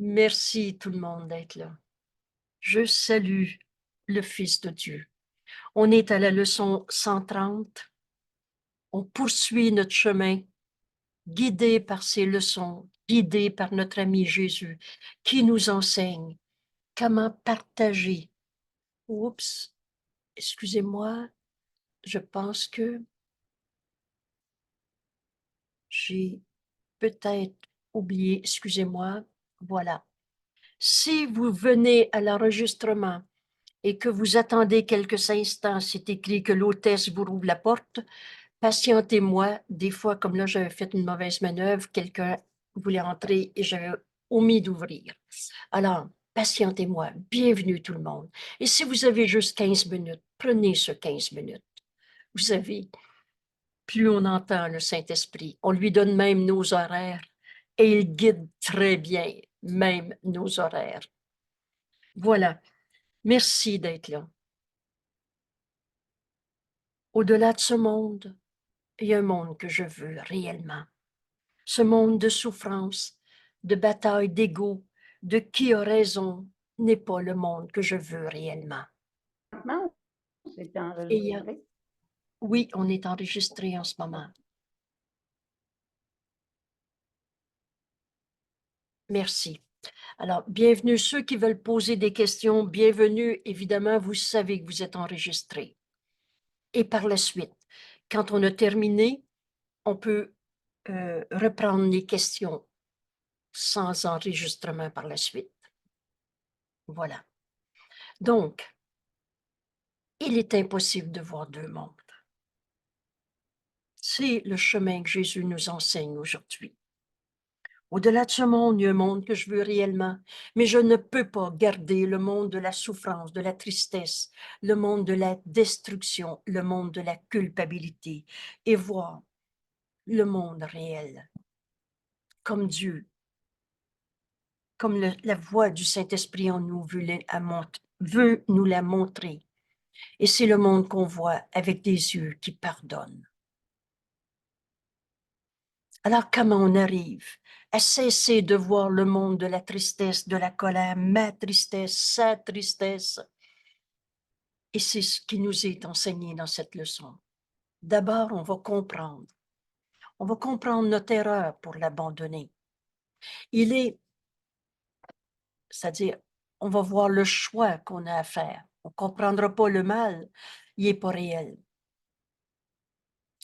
Merci tout le monde d'être là. Je salue le Fils de Dieu. On est à la leçon 130. On poursuit notre chemin, guidé par ces leçons, guidé par notre ami Jésus, qui nous enseigne comment partager. Oups, excusez-moi, je pense que j'ai peut-être oublié, excusez-moi, voilà. Si vous venez à l'enregistrement et que vous attendez quelques instants, c'est écrit que l'hôtesse vous rouvre la porte, patientez-moi. Des fois, comme là, j'avais fait une mauvaise manœuvre, quelqu'un voulait entrer et j'avais omis d'ouvrir. Alors, patientez-moi. Bienvenue tout le monde. Et si vous avez juste 15 minutes, prenez ce 15 minutes. Vous savez, plus on entend le Saint-Esprit, on lui donne même nos horaires et il guide très bien même nos horaires. Voilà. Merci d'être là. Au-delà de ce monde, il y a un monde que je veux réellement. Ce monde de souffrance, de bataille d'ego, de qui a raison, n'est pas le monde que je veux réellement. Maintenant, c'est Et enregistré. oui, on est enregistré en ce moment. Merci. Alors, bienvenue ceux qui veulent poser des questions. Bienvenue. Évidemment, vous savez que vous êtes enregistrés. Et par la suite, quand on a terminé, on peut reprendre les questions sans enregistrement par la suite. Voilà. Donc, il est impossible de voir deux mondes. C'est le chemin que Jésus nous enseigne aujourd'hui. Au-delà de ce monde, il y a un monde que je veux réellement, mais je ne peux pas garder le monde de la souffrance, de la tristesse, le monde de la destruction, le monde de la culpabilité et voir le monde réel comme Dieu, comme la voix du Saint-Esprit en nous veut nous la montrer. Et c'est le monde qu'on voit avec des yeux qui pardonnent. Alors comment on arrive à cesser de voir le monde de la tristesse, de la colère, ma tristesse, sa tristesse? Et c'est ce qui nous est enseigné dans cette leçon. D'abord, on va comprendre. On va comprendre notre erreur pour l'abandonner. C'est-à-dire, on va voir le choix qu'on a à faire. On ne comprendra pas le mal, il n'est pas réel.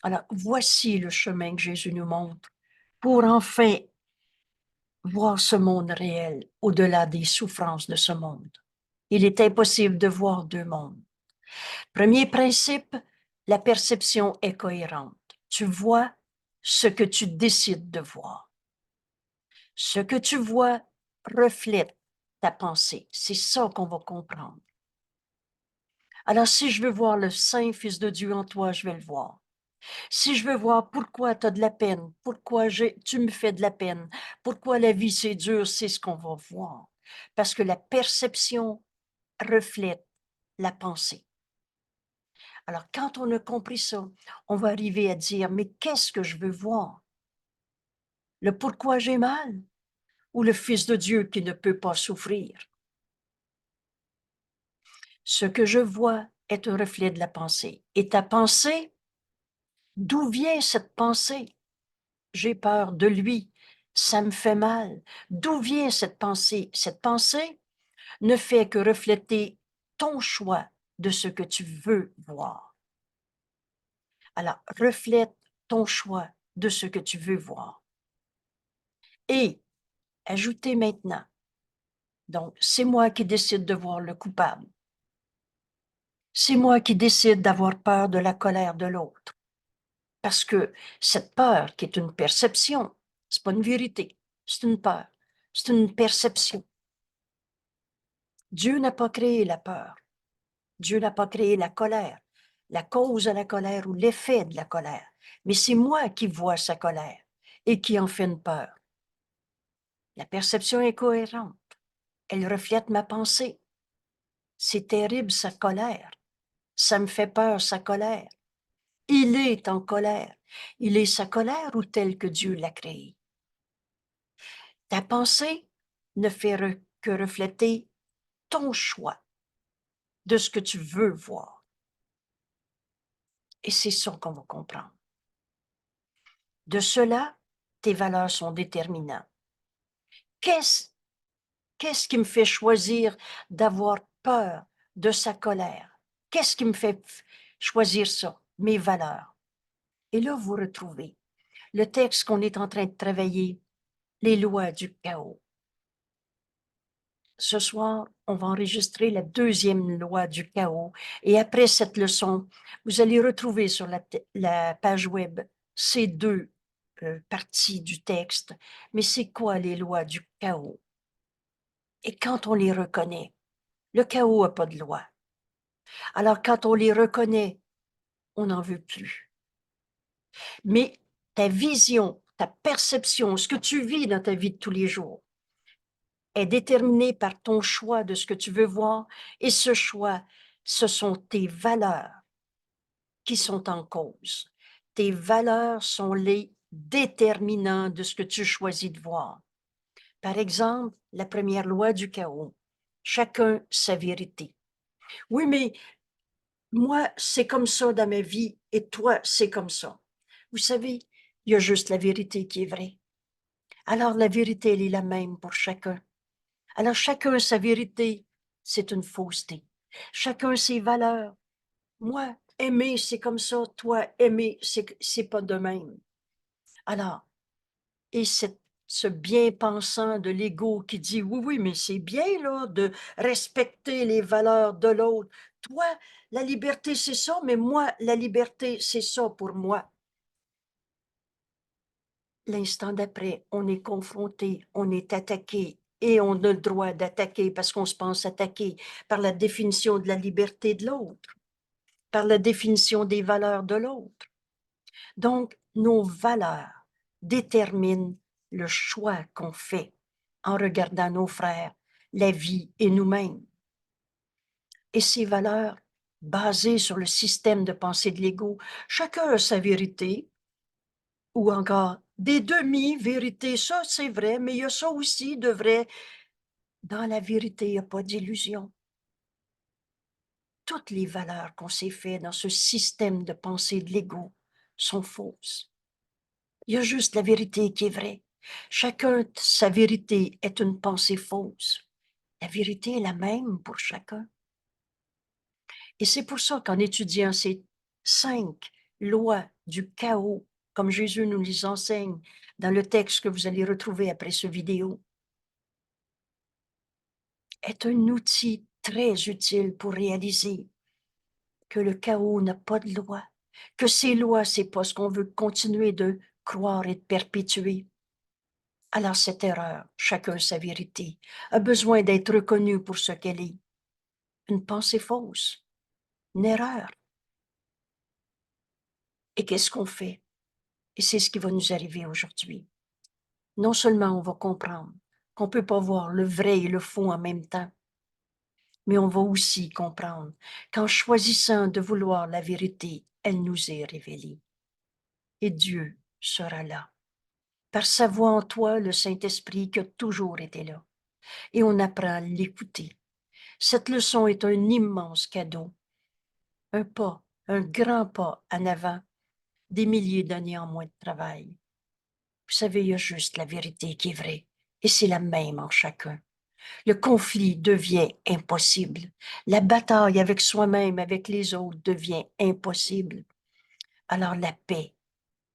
Alors, voici le chemin que Jésus nous montre pour enfin voir ce monde réel au-delà des souffrances de ce monde. Il est impossible de voir deux mondes. Premier principe, la perception est cohérente. Tu vois ce que tu décides de voir. Ce que tu vois reflète ta pensée. C'est ça qu'on va comprendre. Alors, si je veux voir le Saint Fils de Dieu en toi, je vais le voir. Si je veux voir pourquoi tu as de la peine, pourquoi tu me fais de la peine, pourquoi la vie c'est dur, c'est ce qu'on va voir. Parce que la perception reflète la pensée. Alors, quand on a compris ça, on va arriver à dire, mais qu'est-ce que je veux voir? Le pourquoi j'ai mal ou le Fils de Dieu qui ne peut pas souffrir? Ce que je vois est un reflet de la pensée. Et ta pensée, d'où vient cette pensée? J'ai peur de lui, ça me fait mal. D'où vient cette pensée? Cette pensée ne fait que refléter ton choix de ce que tu veux voir. Alors, reflète ton choix de ce que tu veux voir. Et ajoutez maintenant, donc c'est moi qui décide de voir le coupable. C'est moi qui décide d'avoir peur de la colère de l'autre. Parce que cette peur, qui est une perception, c'est pas une vérité, c'est une peur, c'est une perception. Dieu n'a pas créé la peur. Dieu n'a pas créé la colère, la cause de la colère ou l'effet de la colère. Mais c'est moi qui vois sa colère et qui en fait une peur. La perception est cohérente. Elle reflète ma pensée. C'est terrible sa colère. Ça me fait peur sa colère. Il est en colère. Il est sa colère ou tel que Dieu l'a créé? Ta pensée ne fait que refléter ton choix de ce que tu veux voir. Et c'est ça qu'on va comprendre. De cela, tes valeurs sont déterminantes. Qu'est-ce qui me fait choisir d'avoir peur de sa colère? Qu'est-ce qui me fait choisir ça? Mes valeurs. Et là, vous retrouvez le texte qu'on est en train de travailler, les lois du chaos. Ce soir, on va enregistrer la deuxième loi du chaos. Et après cette leçon, vous allez retrouver sur la page web ces deux parties du texte. Mais c'est quoi les lois du chaos? Et quand on les reconnaît, le chaos n'a pas de loi. Alors, quand on les reconnaît, on n'en veut plus. Mais ta vision, ta perception, ce que tu vis dans ta vie de tous les jours, est déterminé par ton choix de ce que tu veux voir, et ce choix, ce sont tes valeurs qui sont en cause. Tes valeurs sont les déterminants de ce que tu choisis de voir. Par exemple, la première loi du chaos, chacun sa vérité. Oui, mais moi, c'est comme ça dans ma vie, et toi, c'est comme ça. Vous savez, il y a juste la vérité qui est vraie. Alors, la vérité, elle est la même pour chacun. Alors, chacun sa vérité, c'est une fausseté. Chacun ses valeurs. Moi, aimer, c'est comme ça. Toi, aimer, c'est pas de même. Alors, et ce bien-pensant de l'ego qui dit, oui, oui, mais c'est bien, là, de respecter les valeurs de l'autre. Toi, la liberté, c'est ça, mais moi, la liberté, c'est ça pour moi. L'instant d'après, on est confronté, on est attaqué, et on a le droit d'attaquer parce qu'on se pense attaqué par la définition de la liberté de l'autre, par la définition des valeurs de l'autre. Donc, nos valeurs déterminent le choix qu'on fait en regardant nos frères, la vie et nous-mêmes. Et ces valeurs, basées sur le système de pensée de l'ego, chacun a sa vérité, ou encore des demi-vérités, ça c'est vrai, mais il y a ça aussi de vrai. Dans la vérité, il n'y a pas d'illusion. Toutes les valeurs qu'on s'est fait dans ce système de pensée de l'ego sont fausses. Il y a juste la vérité qui est vraie. Chacun, sa vérité est une pensée fausse. La vérité est la même pour chacun. Et c'est pour ça qu'en étudiant ces 5 lois du chaos, comme Jésus nous les enseigne dans le texte que vous allez retrouver après ce vidéo, est un outil très utile pour réaliser que le chaos n'a pas de loi, que ces lois, c'est pas ce qu'on veut continuer de croire et de perpétuer. Alors cette erreur, chacun sa vérité, a besoin d'être reconnue pour ce qu'elle est. Une pensée fausse, une erreur. Et qu'est-ce qu'on fait? Et c'est ce qui va nous arriver aujourd'hui. Non seulement on va comprendre qu'on ne peut pas voir le vrai et le faux en même temps, mais on va aussi comprendre qu'en choisissant de vouloir la vérité, elle nous est révélée. Et Dieu sera là. Par sa voix en toi, le Saint-Esprit qui a toujours été là. Et on apprend à l'écouter. Cette leçon est un immense cadeau. Un pas, un grand pas en avant, des milliers d'années en moins de travail. Vous savez, il y a juste la vérité qui est vraie. Et c'est la même en chacun. Le conflit devient impossible. La bataille avec soi-même, avec les autres, devient impossible. Alors la paix,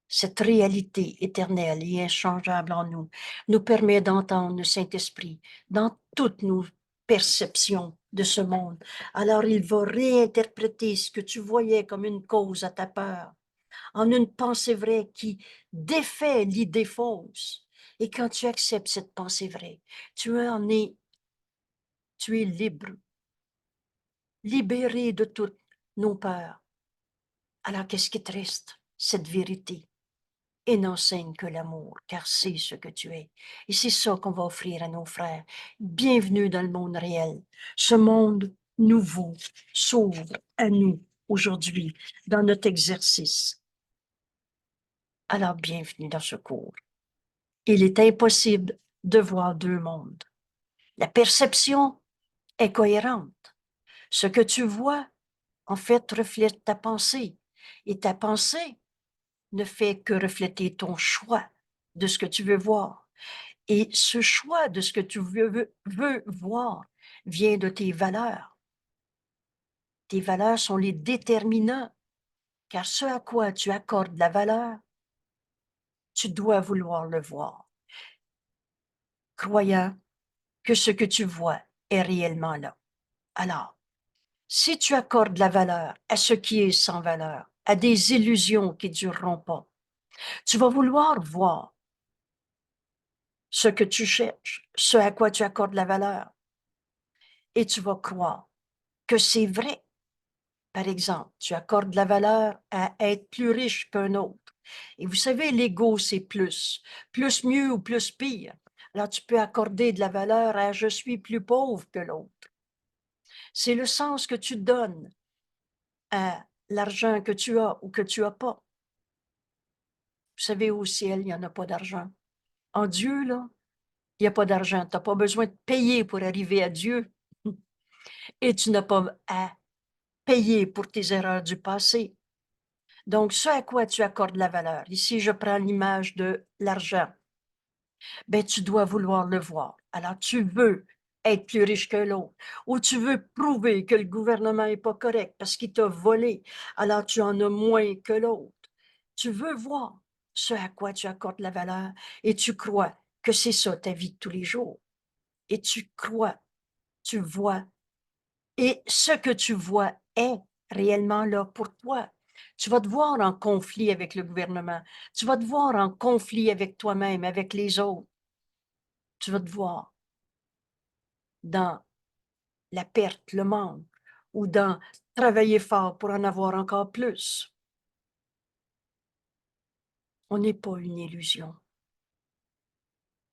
cette réalité éternelle et inchangeable en nous, nous permet d'entendre le Saint-Esprit dans toutes nos perceptions de ce monde. Alors il va réinterpréter ce que tu voyais comme une cause à ta peur en une pensée vraie qui défait l'idée fausse. Et quand tu acceptes cette pensée vraie, tu es libre, libéré de toutes nos peurs. Alors qu'est-ce qui te reste? Cette vérité. Et n'enseigne que l'amour, car c'est ce que tu es. Et c'est ça qu'on va offrir à nos frères. Bienvenue dans le monde réel. Ce monde nouveau s'ouvre à nous aujourd'hui, dans notre exercice. Alors bienvenue dans ce cours. Il est impossible de voir deux mondes. La perception est cohérente. Ce que tu vois, en fait, reflète ta pensée. Et ta pensée ne fait que refléter ton choix de ce que tu veux voir. Et ce choix de ce que tu veux voir vient de tes valeurs. Tes valeurs sont les déterminants, car ce à quoi tu accordes la valeur, tu dois vouloir le voir, croyant que ce que tu vois est réellement là. Alors, si tu accordes la valeur à ce qui est sans valeur, à des illusions qui ne dureront pas, tu vas vouloir voir ce que tu cherches, ce à quoi tu accordes la valeur, et tu vas croire que c'est vrai. Par exemple, tu accordes la valeur à être plus riche qu'un autre. Et vous savez, l'ego, c'est plus. Plus mieux ou plus pire. Alors, tu peux accorder de la valeur à je suis plus pauvre que l'autre. C'est le sens que tu donnes à l'argent que tu as ou que tu n'as pas. Vous savez, au ciel, il n'y en a pas d'argent. En Dieu, là, il n'y a pas d'argent. Tu n'as pas besoin de payer pour arriver à Dieu. Et tu n'as pas à payer pour tes erreurs du passé. Donc, ce à quoi tu accordes la valeur, ici je prends l'image de l'argent, ben, tu dois vouloir le voir. Alors, tu veux être plus riche que l'autre, ou tu veux prouver que le gouvernement n'est pas correct parce qu'il t'a volé, alors tu en as moins que l'autre. Tu veux voir ce à quoi tu accordes la valeur et tu crois que c'est ça ta vie de tous les jours. Et tu crois, tu vois, et ce que tu vois est réellement là pour toi. Tu vas te voir en conflit avec le gouvernement. Tu vas te voir en conflit avec toi-même, avec les autres. Tu vas te voir dans la perte, le manque, ou dans travailler fort pour en avoir encore plus. On n'est pas une illusion.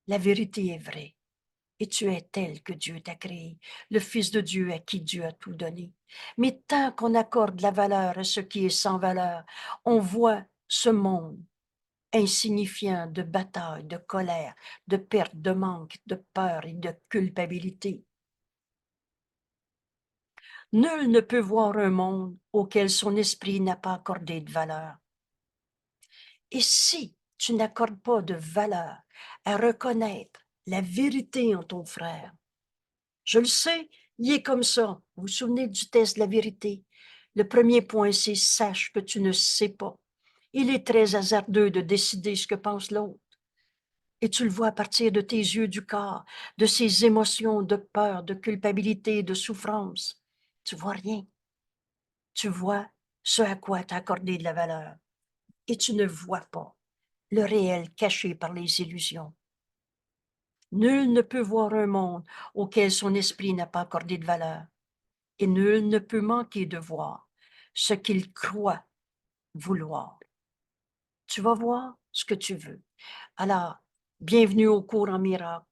La vérité est vraie. Et tu es tel que Dieu t'a créé, le Fils de Dieu à qui Dieu a tout donné. Mais tant qu'on accorde la valeur à ce qui est sans valeur, on voit ce monde insignifiant de bataille, de colère, de perte, de manque, de peur et de culpabilité. Nul ne peut voir un monde auquel son esprit n'a pas accordé de valeur. Et si tu n'accordes pas de valeur à reconnaître la vérité en ton frère, je le sais, il est comme ça. Vous vous souvenez du test de la vérité? Le premier point, c'est sache que tu ne sais pas. Il est très hasardeux de décider ce que pense l'autre. Et tu le vois à partir de tes yeux du corps, de ses émotions de peur, de culpabilité, de souffrance. Tu vois rien. Tu vois ce à quoi tu as accordé de la valeur. Et tu ne vois pas le réel caché par les illusions. Nul ne peut voir un monde auquel son esprit n'a pas accordé de valeur. Et nul ne peut manquer de voir ce qu'il croit vouloir. Tu vas voir ce que tu veux. Alors, bienvenue au cours en miracle.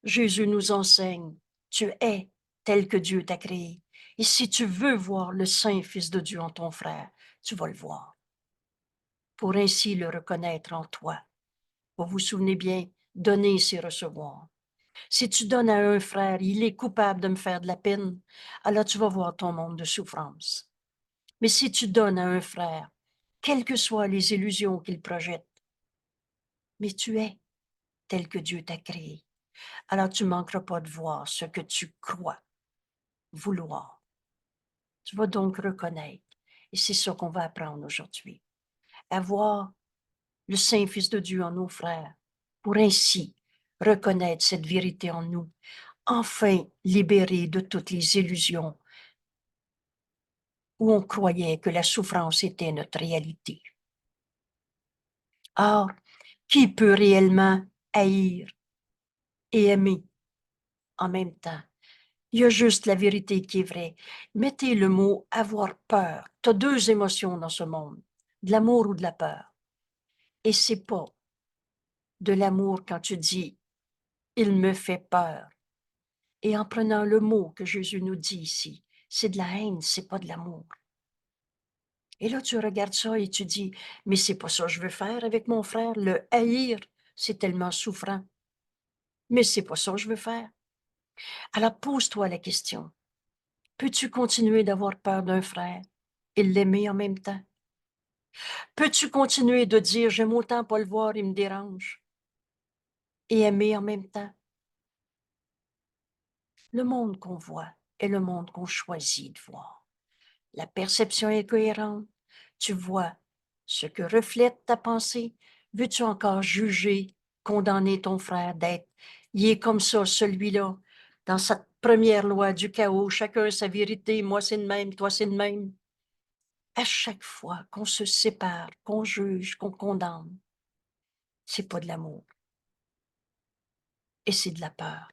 Jésus nous enseigne, tu es tel que Dieu t'a créé. Et si tu veux voir le Saint Fils de Dieu en ton frère, tu vas le voir. Pour ainsi le reconnaître en toi. Vous vous souvenez bien, donner, c'est recevoir. Si tu donnes à un frère, il est coupable de me faire de la peine, alors tu vas voir ton monde de souffrance. Mais si tu donnes à un frère, quelles que soient les illusions qu'il projette, mais tu es tel que Dieu t'a créé, alors tu ne manqueras pas de voir ce que tu crois vouloir. Tu vas donc reconnaître, et c'est ça qu'on va apprendre aujourd'hui, à voir le Saint-Fils de Dieu en nos frères, pour ainsi reconnaître cette vérité en nous, enfin libérés de toutes les illusions où on croyait que la souffrance était notre réalité. Or, qui peut réellement haïr et aimer en même temps? Il y a juste la vérité qui est vraie. Mettez le mot avoir peur. Tu as deux émotions dans ce monde, de l'amour ou de la peur. Et c'est pas de l'amour quand tu dis il me fait peur. Et en prenant le mot que Jésus nous dit ici, c'est de la haine, c'est pas de l'amour. Et là, tu regardes ça et tu dis, mais c'est pas ça que je veux faire avec mon frère. Le haïr, c'est tellement souffrant. Mais c'est pas ça que je veux faire. Alors pose-toi la question, peux-tu continuer d'avoir peur d'un frère et l'aimer en même temps? Peux-tu continuer de dire, j'aime autant pas le voir, il me dérange, et aimer en même temps? Le monde qu'on voit est le monde qu'on choisit de voir. La perception est cohérente. Tu vois ce que reflète ta pensée. Veux-tu encore juger, condamner ton frère d'être? Il est comme ça, celui-là, dans cette première loi du chaos, chacun a sa vérité, moi c'est le même, toi c'est le même. À chaque fois qu'on se sépare, qu'on juge, qu'on condamne, c'est pas de l'amour. Et c'est de la peur.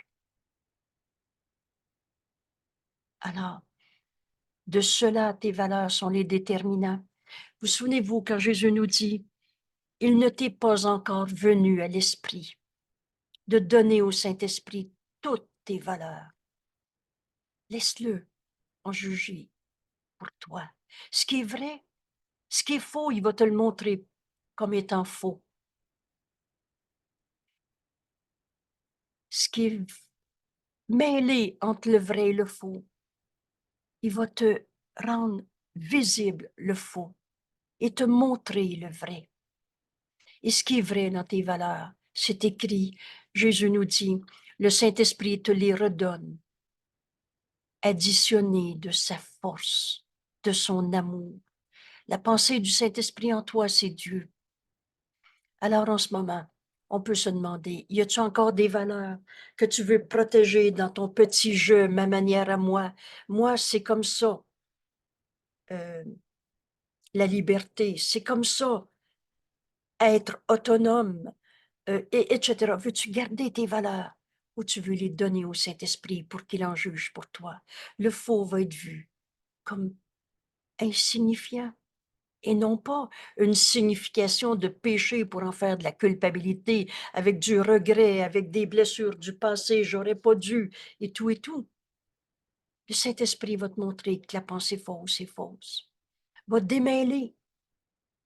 Alors, de cela, tes valeurs sont les déterminants. Vous souvenez-vous quand Jésus nous dit, il ne t'est pas encore venu à l'esprit de donner au Saint-Esprit toutes tes valeurs. Laisse-le en juger pour toi. Ce qui est vrai, ce qui est faux, il va te le montrer comme étant faux. Ce qui est mêlé entre le vrai et le faux, il va te rendre visible le faux et te montrer le vrai. Et ce qui est vrai dans tes valeurs, c'est écrit, Jésus nous dit, le Saint-Esprit te les redonne, additionné de sa force, de son amour. La pensée du Saint-Esprit en toi, c'est Dieu. Alors en ce moment, on peut se demander, y a-tu encore des valeurs que tu veux protéger dans ton petit jeu, ma manière à moi? Moi, c'est comme ça. La liberté, c'est comme ça. Être autonome, etc. Veux-tu garder tes valeurs ou tu veux les donner au Saint-Esprit pour qu'il en juge pour toi? Le faux va être vu comme insignifiant et non pas une signification de péché pour en faire de la culpabilité, avec du regret, avec des blessures du passé, j'aurais pas dû, et tout et tout. Le Saint-Esprit va te montrer que la pensée fausse est fausse, va te démêler.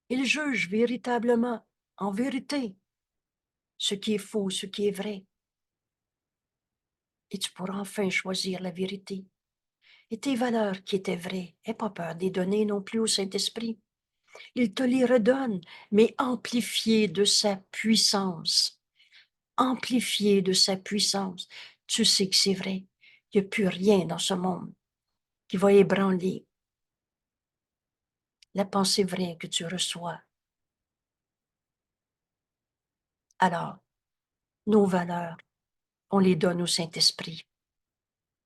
Il juge véritablement, en vérité, ce qui est faux, ce qui est vrai. Et tu pourras enfin choisir la vérité. Et tes valeurs qui étaient vraies, n'aie pas peur de les donner non plus au Saint-Esprit. Il te les redonne, mais amplifiées de sa puissance. Amplifiées de sa puissance. Tu sais que c'est vrai. Il n'y a plus rien dans ce monde qui va ébranler la pensée vraie que tu reçois. Alors, nos valeurs, on les donne au Saint-Esprit,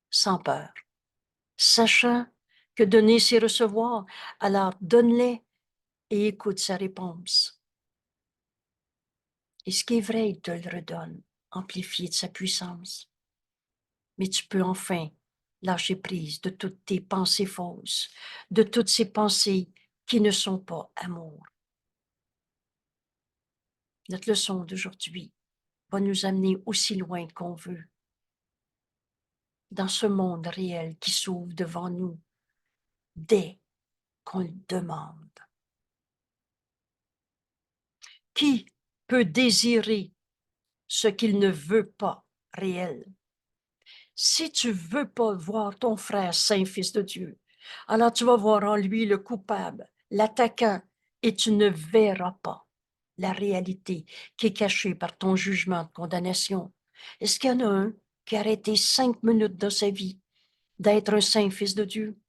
sans peur, sachant que donner, c'est recevoir. Alors, donne-les et écoute sa réponse. Et ce qui est vrai, il te le redonne, amplifié de sa puissance. Mais tu peux enfin lâcher prise de toutes tes pensées fausses, de toutes ces pensées qui ne sont pas amour. Notre leçon d'aujourd'hui va nous amener aussi loin qu'on veut, dans ce monde réel qui s'ouvre devant nous dès qu'on le demande. Qui peut désirer ce qu'il ne veut pas réel? Si tu veux pas voir ton frère saint fils de Dieu, alors tu vas voir en lui le coupable, l'attaquant, et tu ne verras pas la réalité qui est cachée par ton jugement de condamnation. Est-ce qu'il y en a un qui a arrêté 5 minutes dans sa vie d'être un saint fils de Dieu?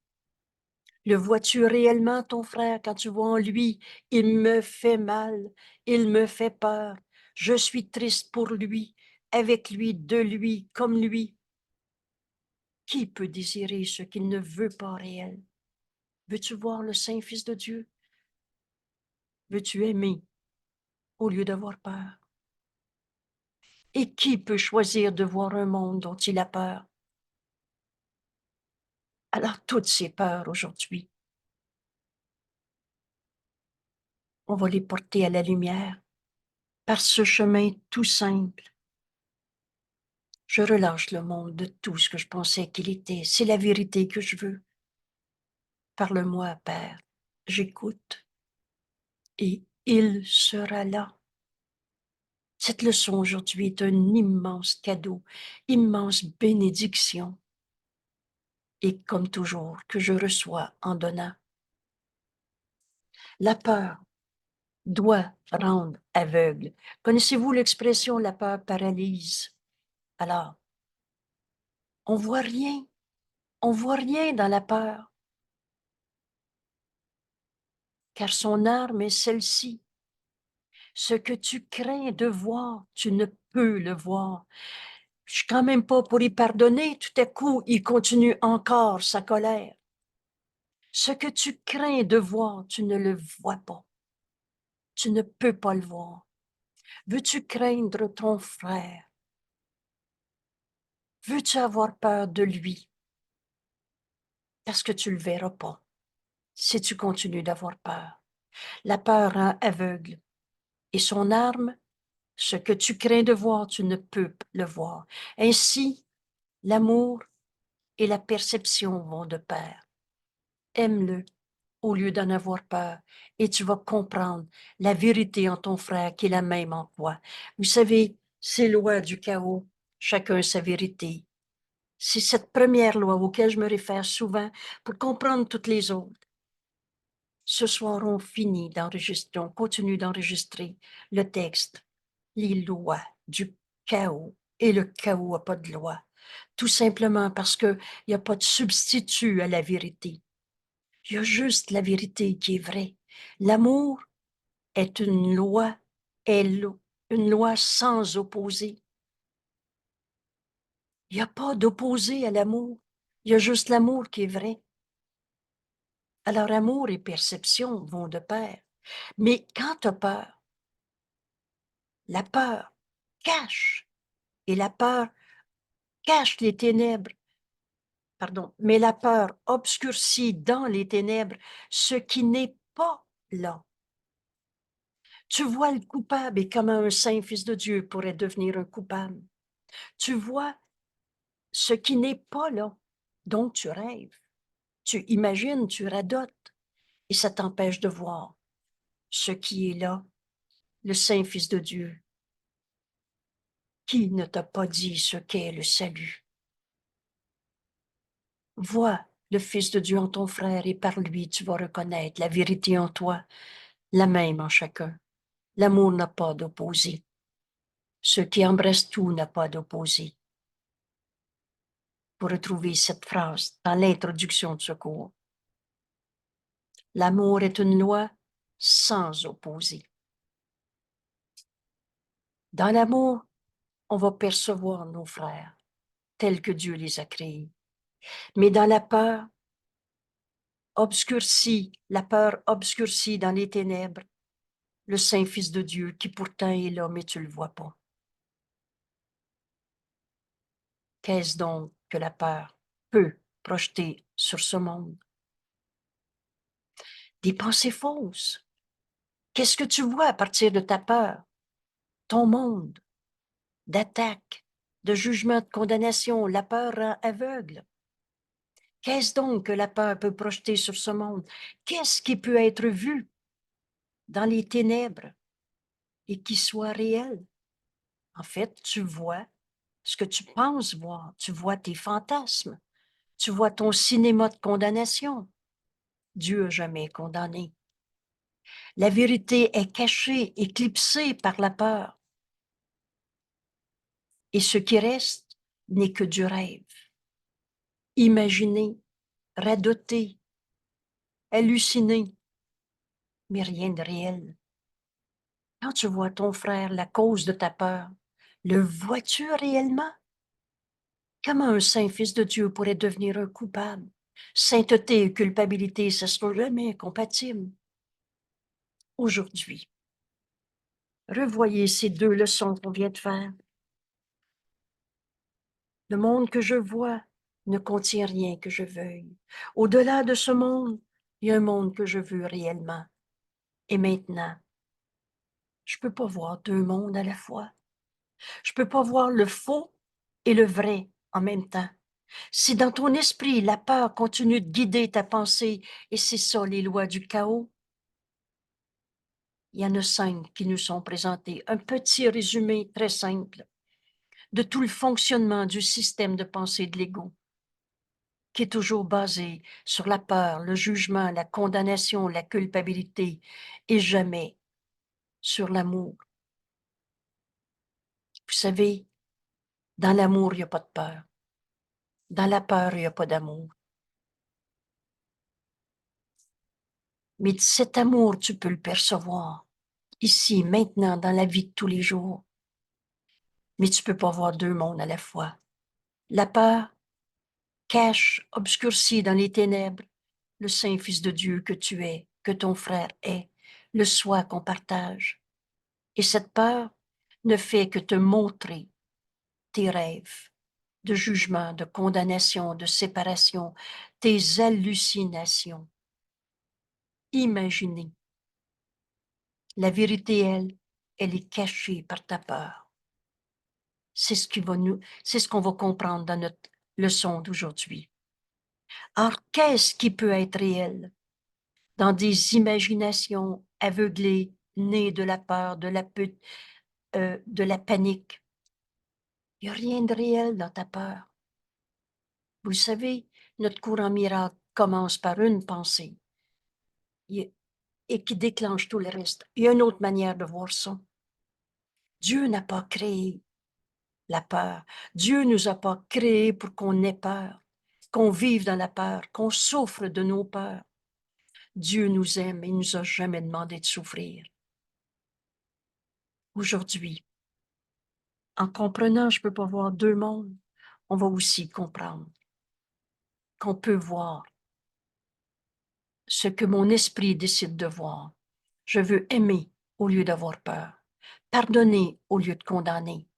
Le vois-tu réellement, ton frère, quand tu vois en lui, il me fait mal, il me fait peur, je suis triste pour lui, avec lui, de lui, comme lui. Qui peut désirer ce qu'il ne veut pas réel? Veux-tu voir le Saint Fils de Dieu? Veux-tu aimer au lieu d'avoir peur? Et qui peut choisir de voir un monde dont il a peur? Alors toutes ces peurs aujourd'hui, on va les porter à la lumière par ce chemin tout simple. Je relâche le monde de tout ce que je pensais qu'il était. C'est la vérité que je veux. Parle-moi, Père. J'écoute et il sera là. Cette leçon aujourd'hui est un immense cadeau, immense bénédiction. Et comme toujours, que je reçois en donnant. La peur doit rendre aveugle. Connaissez-vous l'expression la peur paralyse? Alors, on voit rien dans la peur, car son arme est celle-ci. Ce que tu crains de voir, tu ne peux le voir. Je suis quand même pas pour y pardonner. Tout à coup, il continue encore sa colère. Ce que tu crains de voir, tu ne le vois pas. Tu ne peux pas le voir. Veux-tu craindre ton frère? Veux-tu avoir peur de lui? Parce que tu le verras pas si tu continues d'avoir peur. La peur rend aveugle. Et son arme, ce que tu crains de voir, tu ne peux le voir. Ainsi, l'amour et la perception vont de pair. Aime-le au lieu d'en avoir peur et tu vas comprendre la vérité en ton frère qui est la même en toi. Vous savez, ces lois du chaos, chacun sa vérité. C'est cette première loi auquel je me réfère souvent pour comprendre toutes les autres. Ce soir, on finit d'enregistrer, on continue d'enregistrer le texte, les lois du chaos. Et le chaos n'a pas de loi. Tout simplement parce qu'il n'y a pas de substitut à la vérité. Il y a juste la vérité qui est vraie. L'amour est une loi, une loi sans opposé. Il n'y a pas d'opposé à l'amour. Il y a juste l'amour qui est vrai. Alors, amour et perception vont de pair. Mais quand tu as peur, la peur cache, et la peur cache les ténèbres, pardon, mais la peur obscurcit dans les ténèbres ce qui n'est pas là. Tu vois le coupable et comment un saint fils de Dieu pourrait devenir un coupable. Tu vois ce qui n'est pas là, donc tu rêves, tu imagines, tu radotes, et ça t'empêche de voir ce qui est là, le saint fils de Dieu. Qui ne t'a pas dit ce qu'est le salut? Vois le Fils de Dieu en ton frère et par lui tu vas reconnaître la vérité en toi, la même en chacun. L'amour n'a pas d'opposé. Ce qui embrasse tout n'a pas d'opposé. Pour retrouver cette phrase dans l'introduction de ce cours. L'amour est une loi sans opposé. Dans l'amour, on va percevoir nos frères tels que Dieu les a créés. Mais dans la peur obscurcie dans les ténèbres, le Saint Fils de Dieu qui pourtant est là, mais tu ne le vois pas. Qu'est-ce donc que la peur peut projeter sur ce monde? Des pensées fausses. Qu'est-ce que tu vois à partir de ta peur? Ton monde d'attaque, de jugement, de condamnation. La peur rend aveugle. Qu'est-ce donc que la peur peut projeter sur ce monde? Qu'est-ce qui peut être vu dans les ténèbres et qui soit réel? En fait, tu vois ce que tu penses voir. Tu vois tes fantasmes. Tu vois ton cinéma de condamnation. Dieu n'a jamais condamné. La vérité est cachée, éclipsée par la peur. Et ce qui reste n'est que du rêve. Imaginer, radoter, halluciner, mais rien de réel. Quand tu vois ton frère, la cause de ta peur, le vois-tu réellement? Comment un saint fils de Dieu pourrait devenir un coupable? Sainteté et culpabilité, ça ne sera jamais compatible. Aujourd'hui, revoyez ces deux leçons qu'on vient de faire. Le monde que je vois ne contient rien que je veuille. Au-delà de ce monde, il y a un monde que je veux réellement. Et maintenant, je ne peux pas voir deux mondes à la fois. Je ne peux pas voir le faux et le vrai en même temps. Si dans ton esprit, la peur continue de guider ta pensée, et c'est ça les lois du chaos, Il y en a 5 qui nous sont présentés. Un petit résumé très simple de tout le fonctionnement du système de pensée de l'ego, qui est toujours basé sur la peur, le jugement, la condamnation, la culpabilité, et jamais sur l'amour. Vous savez, dans l'amour, il n'y a pas de peur. Dans la peur, il n'y a pas d'amour. Mais cet amour, tu peux le percevoir ici, maintenant, dans la vie de tous les jours. Mais tu peux pas voir deux mondes à la fois. La peur cache, obscurcit dans les ténèbres le Saint Fils de Dieu que tu es, que ton frère est, le soi qu'on partage. Et cette peur ne fait que te montrer tes rêves de jugement, de condamnation, de séparation, tes hallucinations. Imaginez. La vérité, elle est cachée par ta peur. C'est ce qu'on va comprendre dans notre leçon d'aujourd'hui. Alors, qu'est-ce qui peut être réel dans des imaginations aveuglées, nées de la peur, de la panique? Il n'y a rien de réel dans ta peur. Vous le savez, notre courant miracle commence par une pensée et qui déclenche tout le reste. Il y a une autre manière de voir ça. Dieu n'a pas créé la peur. Dieu ne nous a pas créés pour qu'on ait peur, qu'on vive dans la peur, qu'on souffre de nos peurs. Dieu nous aime et il ne nous a jamais demandé de souffrir. Aujourd'hui, en comprenant, je ne peux pas voir deux mondes, on va aussi comprendre qu'on peut voir ce que mon esprit décide de voir. Je veux aimer au lieu d'avoir peur, pardonner au lieu de condamner,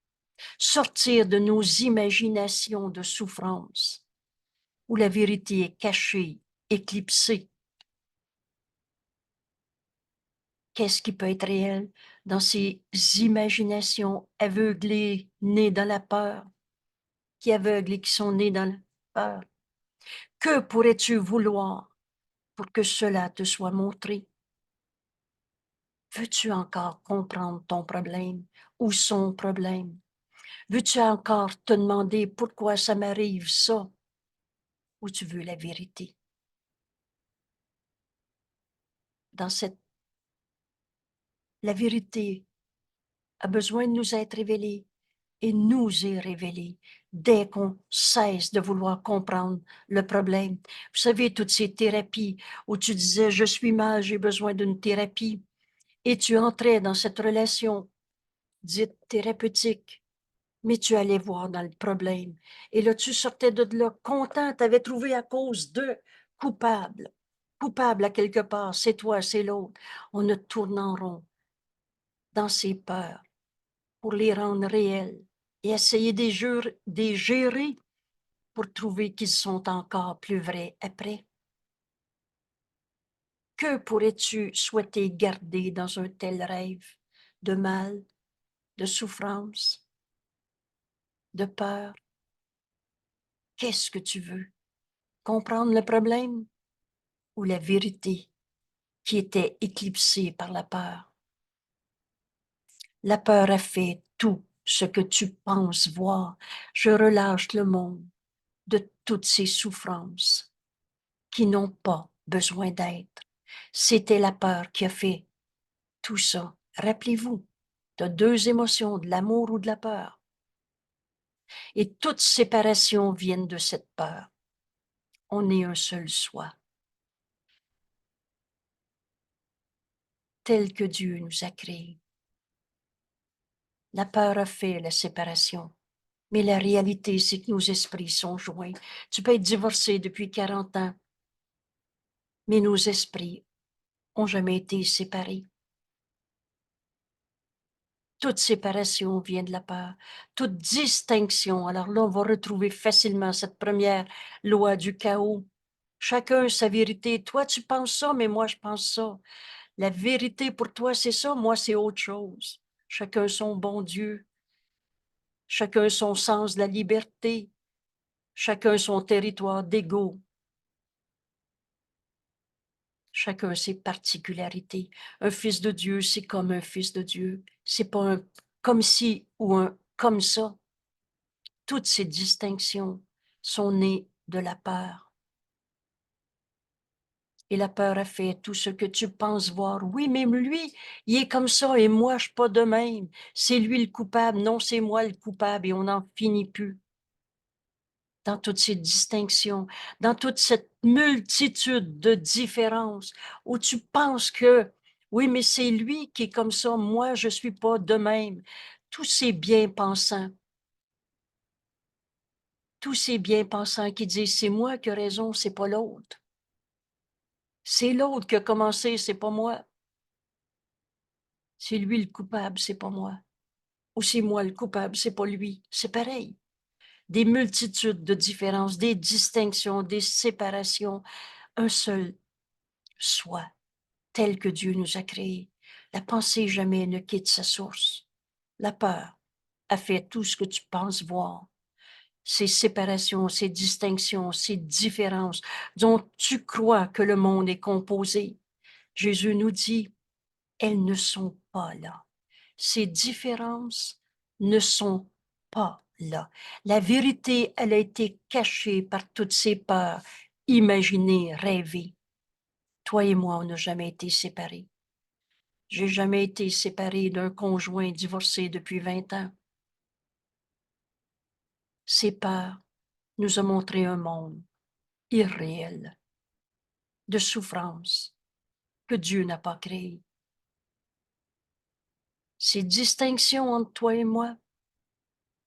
sortir de nos imaginations de souffrance où la vérité est cachée, éclipsée. Qu'est-ce qui peut être réel dans ces imaginations aveuglées, nées dans la peur, qui aveuglent et qui sont nées dans la peur? Que pourrais-tu vouloir pour que cela te soit montré? Veux-tu encore comprendre ton problème ou son problème? Veux-tu encore te demander pourquoi ça m'arrive ça? Ou tu veux la vérité? La vérité a besoin de nous être révélée et nous est révélée dès qu'on cesse de vouloir comprendre le problème. Vous savez, toutes ces thérapies où tu disais, je suis mal, j'ai besoin d'une thérapie, et tu entrais dans cette relation dite thérapeutique, mais tu allais voir dans le problème. Et là, tu sortais de là content, tu avais trouvé à cause de coupable. Coupable à quelque part, c'est toi, c'est l'autre. On ne tourne en rond dans ses peurs pour les rendre réelles et essayer de les gérer pour trouver qu'ils sont encore plus vrais après. Que pourrais-tu souhaiter garder dans un tel rêve de mal, de souffrance, de peur? Qu'est-ce que tu veux? Comprendre le problème ou la vérité qui était éclipsée par la peur? La peur a fait tout ce que tu penses voir. Je relâche le monde de toutes ces souffrances qui n'ont pas besoin d'être. C'était la peur qui a fait tout ça. Rappelez-vous, de deux émotions, de l'amour ou de la peur. Et toute séparation vient de cette peur. On est un seul soi, tel que Dieu nous a créés. La peur a fait la séparation. Mais la réalité, c'est que nos esprits sont joints. Tu peux être divorcé depuis 40 ans, mais nos esprits ont jamais été séparés. Toute séparation vient de la peur, toute distinction. Alors là, on va retrouver facilement cette première loi du chaos. Chacun sa vérité. Toi, tu penses ça, mais moi, je pense ça. La vérité pour toi, c'est ça, moi, c'est autre chose. Chacun son bon Dieu, chacun son sens de la liberté, chacun son territoire d'ego. Chacun ses particularités. Un fils de Dieu, c'est comme un fils de Dieu. C'est pas un comme ci ou un comme ça. Toutes ces distinctions sont nées de la peur. Et la peur a fait tout ce que tu penses voir. Oui, mais lui, il est comme ça et moi, je suis pas de même. C'est lui le coupable. Non, c'est moi le coupable et on n'en finit plus. Dans toutes ces distinctions, dans toute cette multitude de différences où tu penses que, oui, mais c'est lui qui est comme ça, moi, je suis pas de même. Tous ces bien-pensants, tous ces bien-pensants qui disent, c'est moi qui ai raison, c'est pas l'autre. C'est l'autre qui a commencé, c'est pas moi. C'est lui le coupable, c'est pas moi. Ou c'est moi le coupable, c'est pas lui. C'est pareil. Des multitudes de différences, des distinctions, des séparations. Un seul soi, tel que Dieu nous a créés. La pensée jamais ne quitte sa source. La peur a fait tout ce que tu penses voir. Ces séparations, ces distinctions, ces différences dont tu crois que le monde est composé. Jésus nous dit, elles ne sont pas là. Ces différences ne sont pas là. La vérité, elle a été cachée par toutes ces peurs imaginées, rêvées. Toi et moi, on n'a jamais été séparés. J'ai jamais été séparée d'un conjoint divorcé depuis 20 ans. Ces peurs nous ont montré un monde irréel, de souffrance, que Dieu n'a pas créé. Ces distinctions entre toi et moi,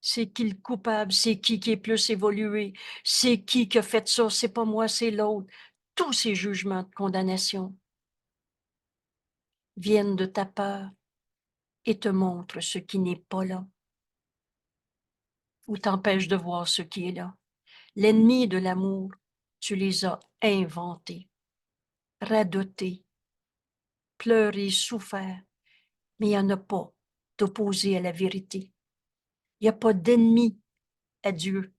c'est qui le coupable, c'est qui est plus évolué, c'est qui a fait ça, c'est pas moi, c'est l'autre. Tous ces jugements de condamnation viennent de ta peur et te montrent ce qui n'est pas là, ou t'empêchent de voir ce qui est là. L'ennemi de l'amour, tu les as inventés, radotés, pleurés, souffert, mais il n'y en a pas d'opposé à la vérité. Il n'y a pas d'ennemi à Dieu.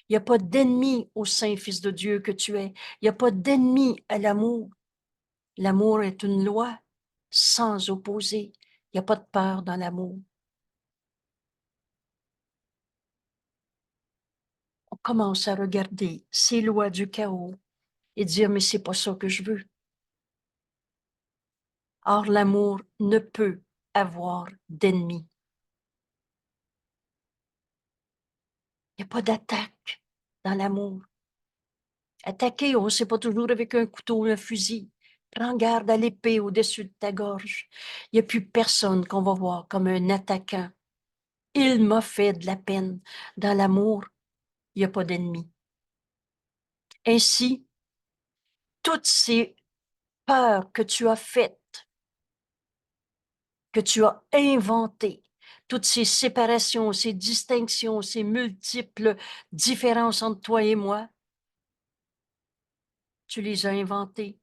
Il n'y a pas d'ennemi au Saint-Fils de Dieu que tu es. Il n'y a pas d'ennemi à l'amour. L'amour est une loi sans opposé. Il n'y a pas de peur dans l'amour. On commence à regarder ces lois du chaos et dire, mais c'est pas ça que je veux. Or, l'amour ne peut avoir d'ennemi. Il n'y a pas d'attaque dans l'amour. Attaquer, on ne sait pas toujours avec un couteau ou un fusil. Prends garde à l'épée au-dessus de ta gorge. Il n'y a plus personne qu'on va voir comme un attaquant. Il m'a fait de la peine. Dans l'amour, il n'y a pas d'ennemi. Ainsi, toutes ces peurs que tu as faites, que tu as inventées, toutes ces séparations, ces distinctions, ces multiples différences entre toi et moi, tu les as inventées.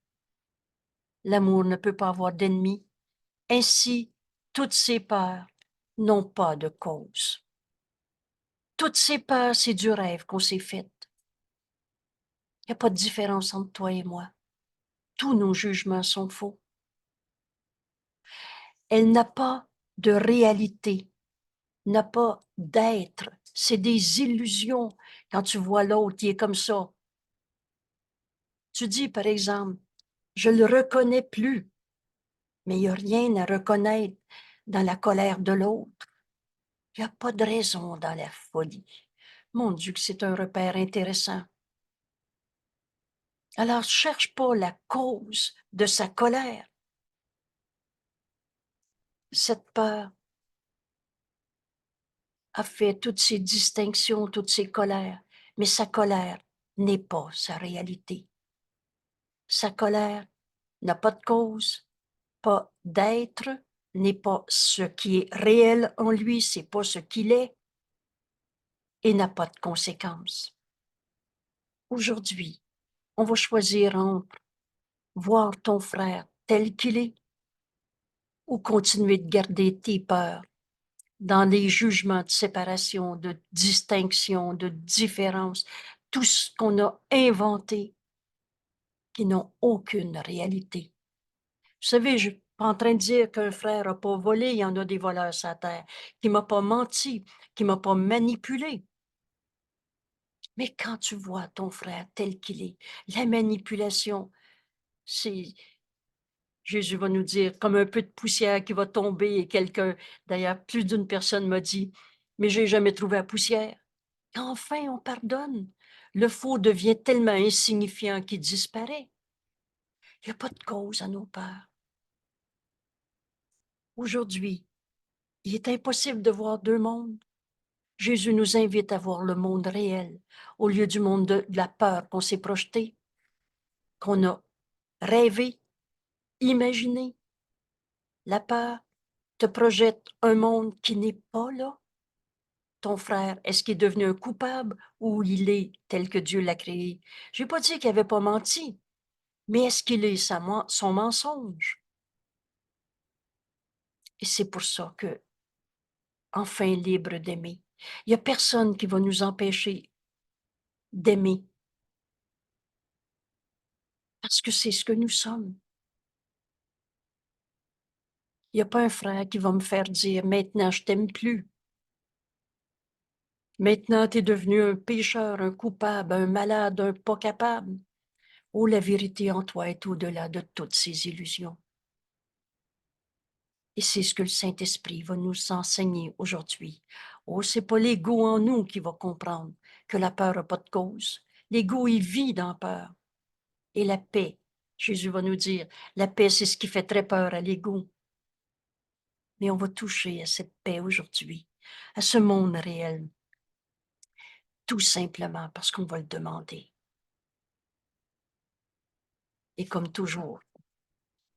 L'amour ne peut pas avoir d'ennemis. Ainsi, toutes ces peurs n'ont pas de cause. Toutes ces peurs, c'est du rêve qu'on s'est fait. Il n'y a pas de différence entre toi et moi. Tous nos jugements sont faux. Elle n'a pas de réalité, n'a pas d'être. C'est des illusions. Quand tu vois l'autre qui est comme ça, tu dis, par exemple, je le reconnais plus, mais il n'y a rien à reconnaître dans la colère de l'autre. Il n'y a pas de raison dans la folie. Mon Dieu, que c'est un repère intéressant. Alors, cherche pas la cause de sa colère. Cette peur a fait toutes ces distinctions, toutes ces colères, mais sa colère n'est pas sa réalité. Sa colère n'a pas de cause, pas d'être, n'est pas ce qui est réel en lui, c'est pas ce qu'il est, et n'a pas de conséquences. Aujourd'hui, on va choisir entre voir ton frère tel qu'il est ou continuer de garder tes peurs dans les jugements de séparation, de distinction, de différence, tout ce qu'on a inventé qui n'ont aucune réalité. Vous savez, je suis pas en train de dire qu'un frère n'a pas volé, il y en a des voleurs sur la terre, qui m'a pas menti, qui m'a pas manipulé. Mais quand tu vois ton frère tel qu'il est, la manipulation, c'est, Jésus va nous dire, comme un peu de poussière qui va tomber et quelqu'un, d'ailleurs, plus d'une personne m'a dit, mais j'ai jamais trouvé la poussière. Enfin, on pardonne. Le faux devient tellement insignifiant qu'il disparaît. Il n'y a pas de cause à nos peurs. Aujourd'hui, il est impossible de voir deux mondes. Jésus nous invite à voir le monde réel au lieu du monde de la peur qu'on s'est projeté, qu'on a rêvé, imaginé. La peur te projette un monde qui n'est pas là. Ton frère, est-ce qu'il est devenu un coupable ou il est tel que Dieu l'a créé? Je n'ai pas dit qu'il n'avait pas menti, mais est-ce qu'il est son mensonge? Et c'est pour ça que, enfin libre d'aimer, il n'y a personne qui va nous empêcher d'aimer, parce que c'est ce que nous sommes. Il n'y a pas un frère qui va me faire dire, maintenant je t'aime plus. Maintenant tu es devenu un pécheur, un coupable, un malade, un pas capable. Oh, la vérité en toi est au-delà de toutes ces illusions. Et c'est ce que le Saint-Esprit va nous enseigner aujourd'hui. Oh, c'est pas l'ego en nous qui va comprendre que la peur n'a pas de cause. L'ego, il vit dans la peur. Et la paix, Jésus va nous dire, la paix, c'est ce qui fait très peur à l'ego. Mais on va toucher à cette paix aujourd'hui, à ce monde réel, tout simplement parce qu'on va le demander. Et comme toujours,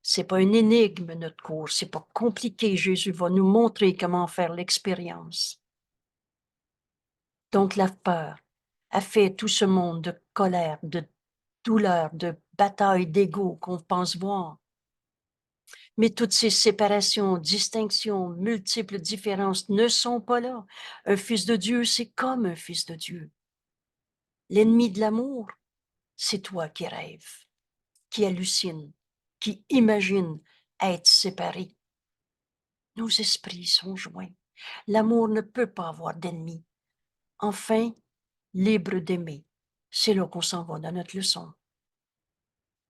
c'est pas une énigme, notre cours, c'est pas compliqué. Jésus va nous montrer comment faire l'expérience. Donc la peur a fait tout ce monde de colère, de douleur, de bataille d'ego qu'on pense voir. Mais toutes ces séparations, distinctions, multiples différences ne sont pas là. Un fils de Dieu, c'est comme un fils de Dieu. L'ennemi de l'amour, c'est toi qui rêves, qui hallucine, qui imagine être séparé. Nos esprits sont joints. L'amour ne peut pas avoir d'ennemi. Enfin, libre d'aimer. C'est là qu'on s'en va dans notre leçon.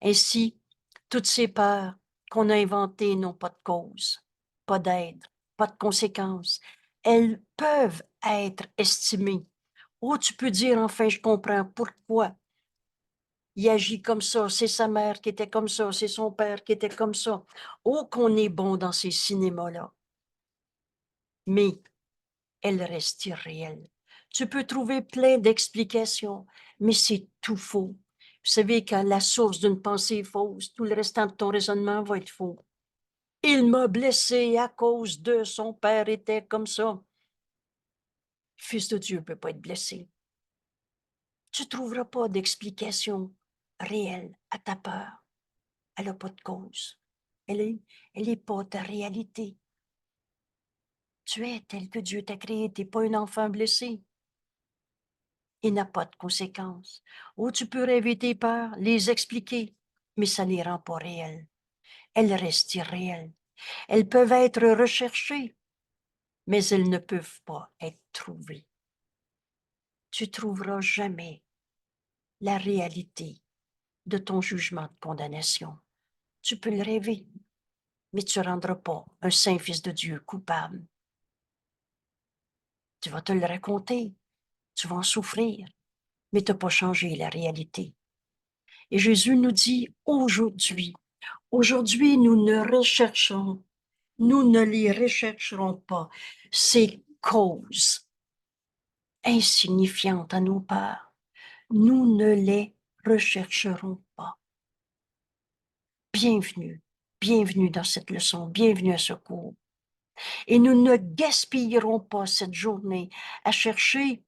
Ainsi, toutes ces peurs qu'on a inventées n'ont pas de cause, pas d'aide, pas de conséquences. Elles peuvent être estimées. Oh, tu peux dire, enfin, je comprends pourquoi il agit comme ça, c'est sa mère qui était comme ça, c'est son père qui était comme ça. Oh, qu'on est bon dans ces cinémas-là. Mais elle reste irréelle. Tu peux trouver plein d'explications, mais c'est tout faux. Vous savez, quand la source d'une pensée est fausse, tout le restant de ton raisonnement va être faux. Il m'a blessé à cause de son père était comme ça. Le Fils de Dieu ne peut pas être blessé. Tu ne trouveras pas d'explication réelle à ta peur. Elle n'a pas de cause. Elle est pas ta réalité. Tu es tel que Dieu t'a créé. Tu n'es pas un enfant blessé. Il n'a pas de conséquences. Ou tu peux rêver tes peurs, les expliquer, mais ça ne les rend pas réelles. Elles restent irréelles. Elles peuvent être recherchées, mais elles ne peuvent pas être trouvées. Tu trouveras jamais la réalité de ton jugement de condamnation. Tu peux le rêver, mais tu ne rendras pas un saint fils de Dieu coupable. Tu vas te le raconter, tu vas en souffrir, mais tu n'as pas changé la réalité. Et Jésus nous dit aujourd'hui, nous ne les rechercherons pas, ces causes insignifiantes à nos peurs. Nous ne les rechercherons pas. Bienvenue, bienvenue dans cette leçon, bienvenue à ce cours. Et nous ne gaspillerons pas cette journée à chercher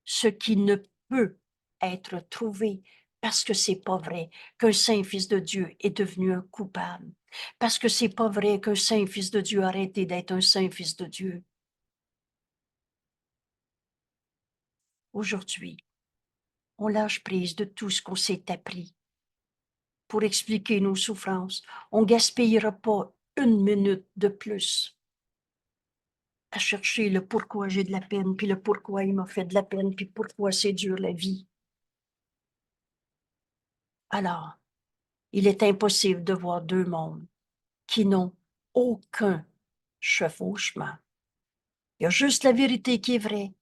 ce qui ne peut être trouvé, parce que c'est pas vrai qu'un saint fils de Dieu est devenu un coupable, parce que c'est pas vrai qu'un saint fils de Dieu a arrêté d'être un saint fils de Dieu. Aujourd'hui, on lâche prise de tout ce qu'on s'est appris, pour expliquer nos souffrances. On ne gaspillera pas une minute de plus à chercher le pourquoi j'ai de la peine, puis le pourquoi il m'a fait de la peine, puis pourquoi c'est dur la vie. Alors, il est impossible de voir deux mondes qui n'ont aucun chevauchement. Il y a juste la vérité qui est vraie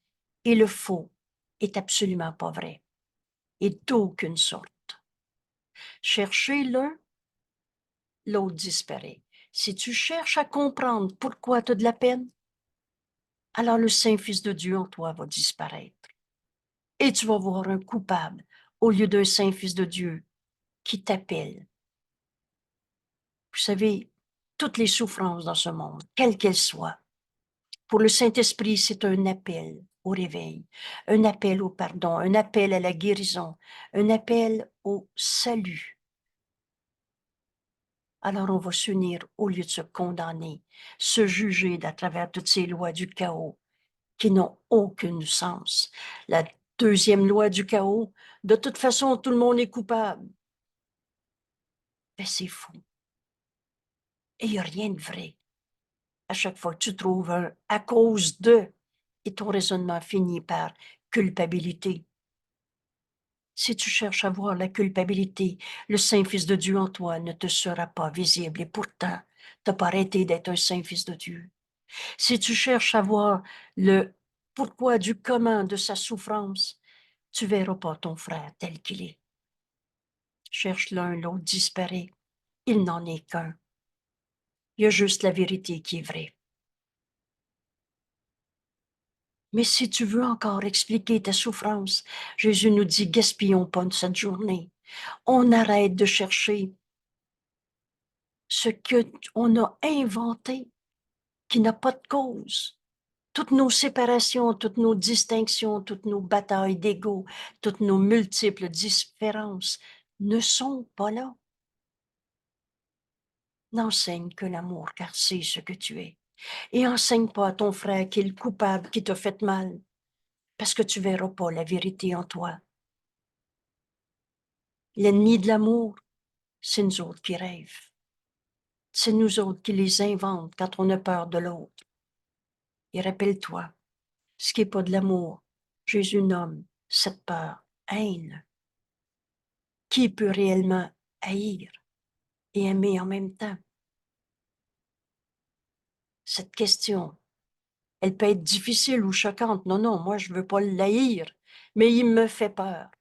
et le faux est absolument pas vrai et d'aucune sorte. Cherchez l'un, l'autre disparaît. Si tu cherches à comprendre pourquoi tu as de la peine, alors le Saint-Fils de Dieu en toi va disparaître. Et tu vas voir un coupable au lieu d'un Saint-Fils de Dieu qui t'appelle. Vous savez, toutes les souffrances dans ce monde, quelles qu'elles soient, pour le Saint-Esprit, c'est un appel au réveil, un appel au pardon, un appel à la guérison, un appel au salut. Alors on va s'unir au lieu de se condamner, se juger à travers toutes ces lois du chaos qui n'ont aucun sens. La deuxième loi du chaos, de toute façon, tout le monde est coupable. Mais c'est fou. Et il n'y a rien de vrai. À chaque fois que tu trouves un à cause de, et ton raisonnement finit par culpabilité. Si tu cherches à voir la culpabilité, le Saint-Fils de Dieu en toi ne te sera pas visible et pourtant, tu n'as pas arrêté d'être un Saint-Fils de Dieu. Si tu cherches à voir le pourquoi du comment de sa souffrance, tu verras pas ton frère tel qu'il est. Cherche l'un, l'autre disparaît. Il n'en est qu'un. Il y a juste la vérité qui est vraie. Mais si tu veux encore expliquer ta souffrance, Jésus nous dit, gaspillons pas cette journée. On arrête de chercher ce qu'on a inventé, qui n'a pas de cause. Toutes nos séparations, toutes nos distinctions, toutes nos batailles d'ego, toutes nos multiples différences ne sont pas là. N'enseigne que l'amour, car c'est ce que tu es. Et enseigne pas à ton frère qui est le coupable, qui t'a fait mal, parce que tu verras pas la vérité en toi. L'ennemi de l'amour, c'est nous autres qui rêvent. C'est nous autres qui les inventent quand on a peur de l'autre. Et rappelle-toi, ce qui n'est pas de l'amour, Jésus nomme cette peur haine. Qui peut réellement haïr et aimer en même temps? Cette question, elle peut être difficile ou choquante. Non, non, moi, je ne veux pas l'haïr, mais il me fait peur.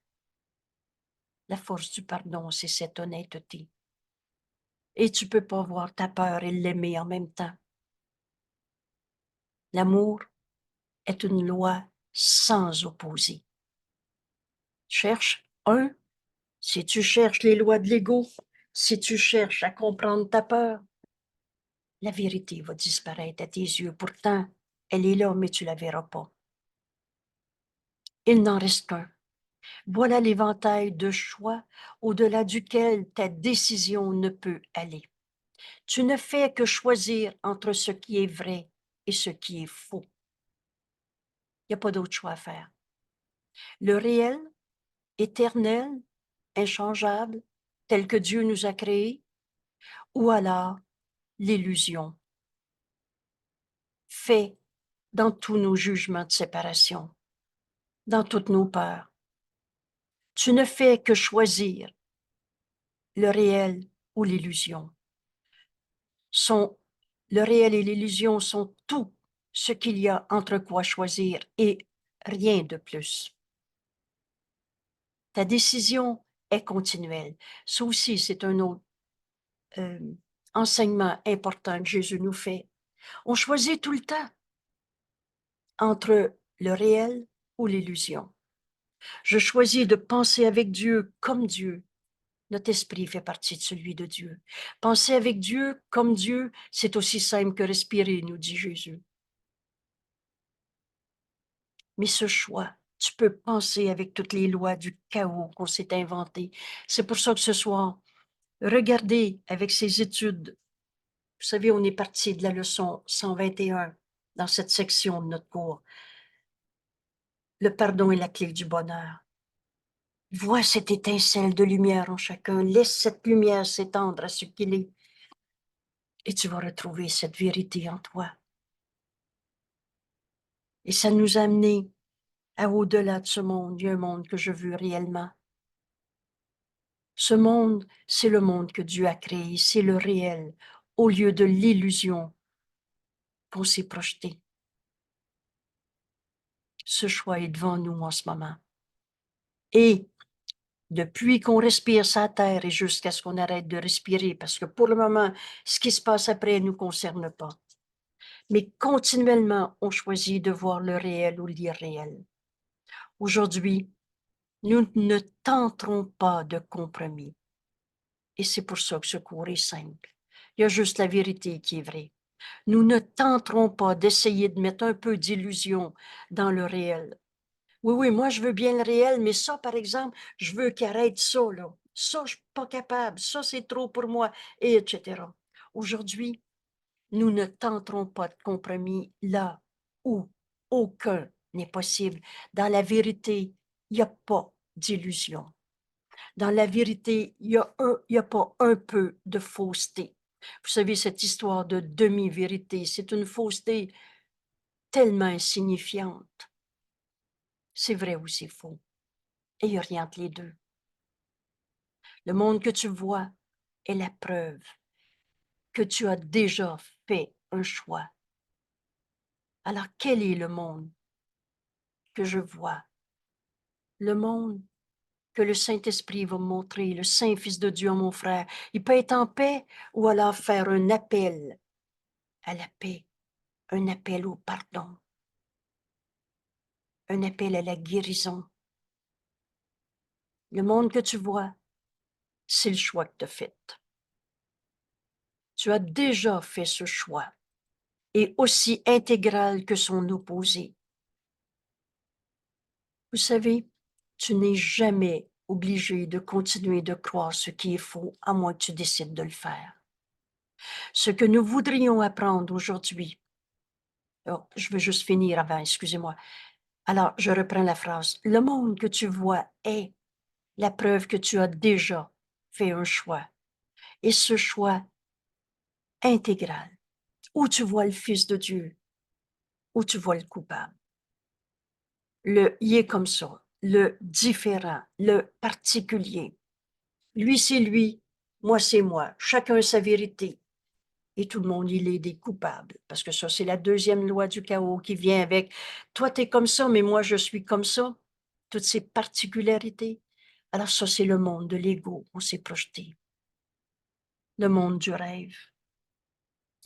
La force du pardon, c'est cette honnêteté. Et tu ne peux pas voir ta peur et l'aimer en même temps. L'amour est une loi sans opposé. Cherche un, si tu cherches les lois de l'ego, si tu cherches à comprendre ta peur, la vérité va disparaître à tes yeux. Pourtant, elle est là, mais tu ne la verras pas. Il n'en reste qu'un. Voilà l'éventail de choix au-delà duquel ta décision ne peut aller. Tu ne fais que choisir entre ce qui est vrai et ce qui est faux. Il n'y a pas d'autre choix à faire. Le réel, éternel, inchangeable, tel que Dieu nous a créés, ou alors l'illusion, fait dans tous nos jugements de séparation, dans toutes nos peurs. Tu ne fais que choisir le réel ou l'illusion. Le réel et l'illusion sont tout ce qu'il y a entre quoi choisir et rien de plus. Ta décision est continuelle. Ça aussi, c'est un autre enseignement important que Jésus nous fait. On choisit tout le temps entre le réel ou l'illusion. Je choisis de penser avec Dieu comme Dieu. Notre esprit fait partie de celui de Dieu. Penser avec Dieu comme Dieu, c'est aussi simple que respirer, nous dit Jésus. Mais ce choix, tu peux penser avec toutes les lois du chaos qu'on s'est inventé. C'est pour ça que ce soir, regardez avec ces études. Vous savez, on est parti de la leçon 121 dans cette section de notre cours. Le pardon est la clé du bonheur. Vois cette étincelle de lumière en chacun. Laisse cette lumière s'étendre à ce qu'il est. Et tu vas retrouver cette vérité en toi. Et ça nous a amenés à au-delà de ce monde. Il y a un monde que je veux réellement. Ce monde, c'est le monde que Dieu a créé. C'est le réel, au lieu de l'illusion qu'on s'est projeté. Ce choix est devant nous en ce moment. Et depuis qu'on respire sa terre et jusqu'à ce qu'on arrête de respirer, parce que pour le moment, ce qui se passe après ne nous concerne pas. Mais continuellement, on choisit de voir le réel ou l'irréel. Aujourd'hui, nous ne tenterons pas de compromis. Et c'est pour ça que ce cours est simple. Il y a juste la vérité qui est vraie. Nous ne tenterons pas d'essayer de mettre un peu d'illusion dans le réel. Oui, oui, moi, je veux bien le réel, mais ça, par exemple, je veux qu'il arrête ça, là. Ça, je suis pas capable. Ça, c'est trop pour moi, et etc. Aujourd'hui, nous ne tenterons pas de compromis là où aucun n'est possible. Dans la vérité, il n'y a pas d'illusion. Dans la vérité, il y a pas un peu de fausseté. Vous savez, cette histoire de demi-vérité, c'est une fausseté tellement insignifiante. C'est vrai ou c'est faux. Et il n'y a rien entre les deux. Le monde que tu vois est la preuve que tu as déjà fait un choix. Alors, quel est le monde que je vois? Le monde que le Saint-Esprit va me montrer, le Saint-Fils de Dieu, mon frère. Il peut être en paix ou alors faire un appel à la paix, un appel au pardon, un appel à la guérison. Le monde que tu vois, c'est le choix que tu as fait. Tu as déjà fait ce choix, et aussi intégral que son opposé. Vous savez, tu n'es jamais obligé de continuer de croire ce qui est faux, à moins que tu décides de le faire. Ce que nous voudrions apprendre aujourd'hui, oh, je veux juste finir avant, excusez-moi. Alors, je reprends la phrase. Le monde que tu vois est la preuve que tu as déjà fait un choix. Et ce choix intégral, où tu vois le Fils de Dieu, où tu vois le coupable. Il est comme ça, le différent, le particulier. Lui, c'est lui, moi, c'est moi. Chacun a sa vérité. Et tout le monde, il est des coupables. Parce que ça, c'est la deuxième loi du chaos qui vient avec toi, tu es comme ça, mais moi, je suis comme ça. Toutes ces particularités. Alors ça, c'est le monde de l'ego. On s'est projeté. Le monde du rêve,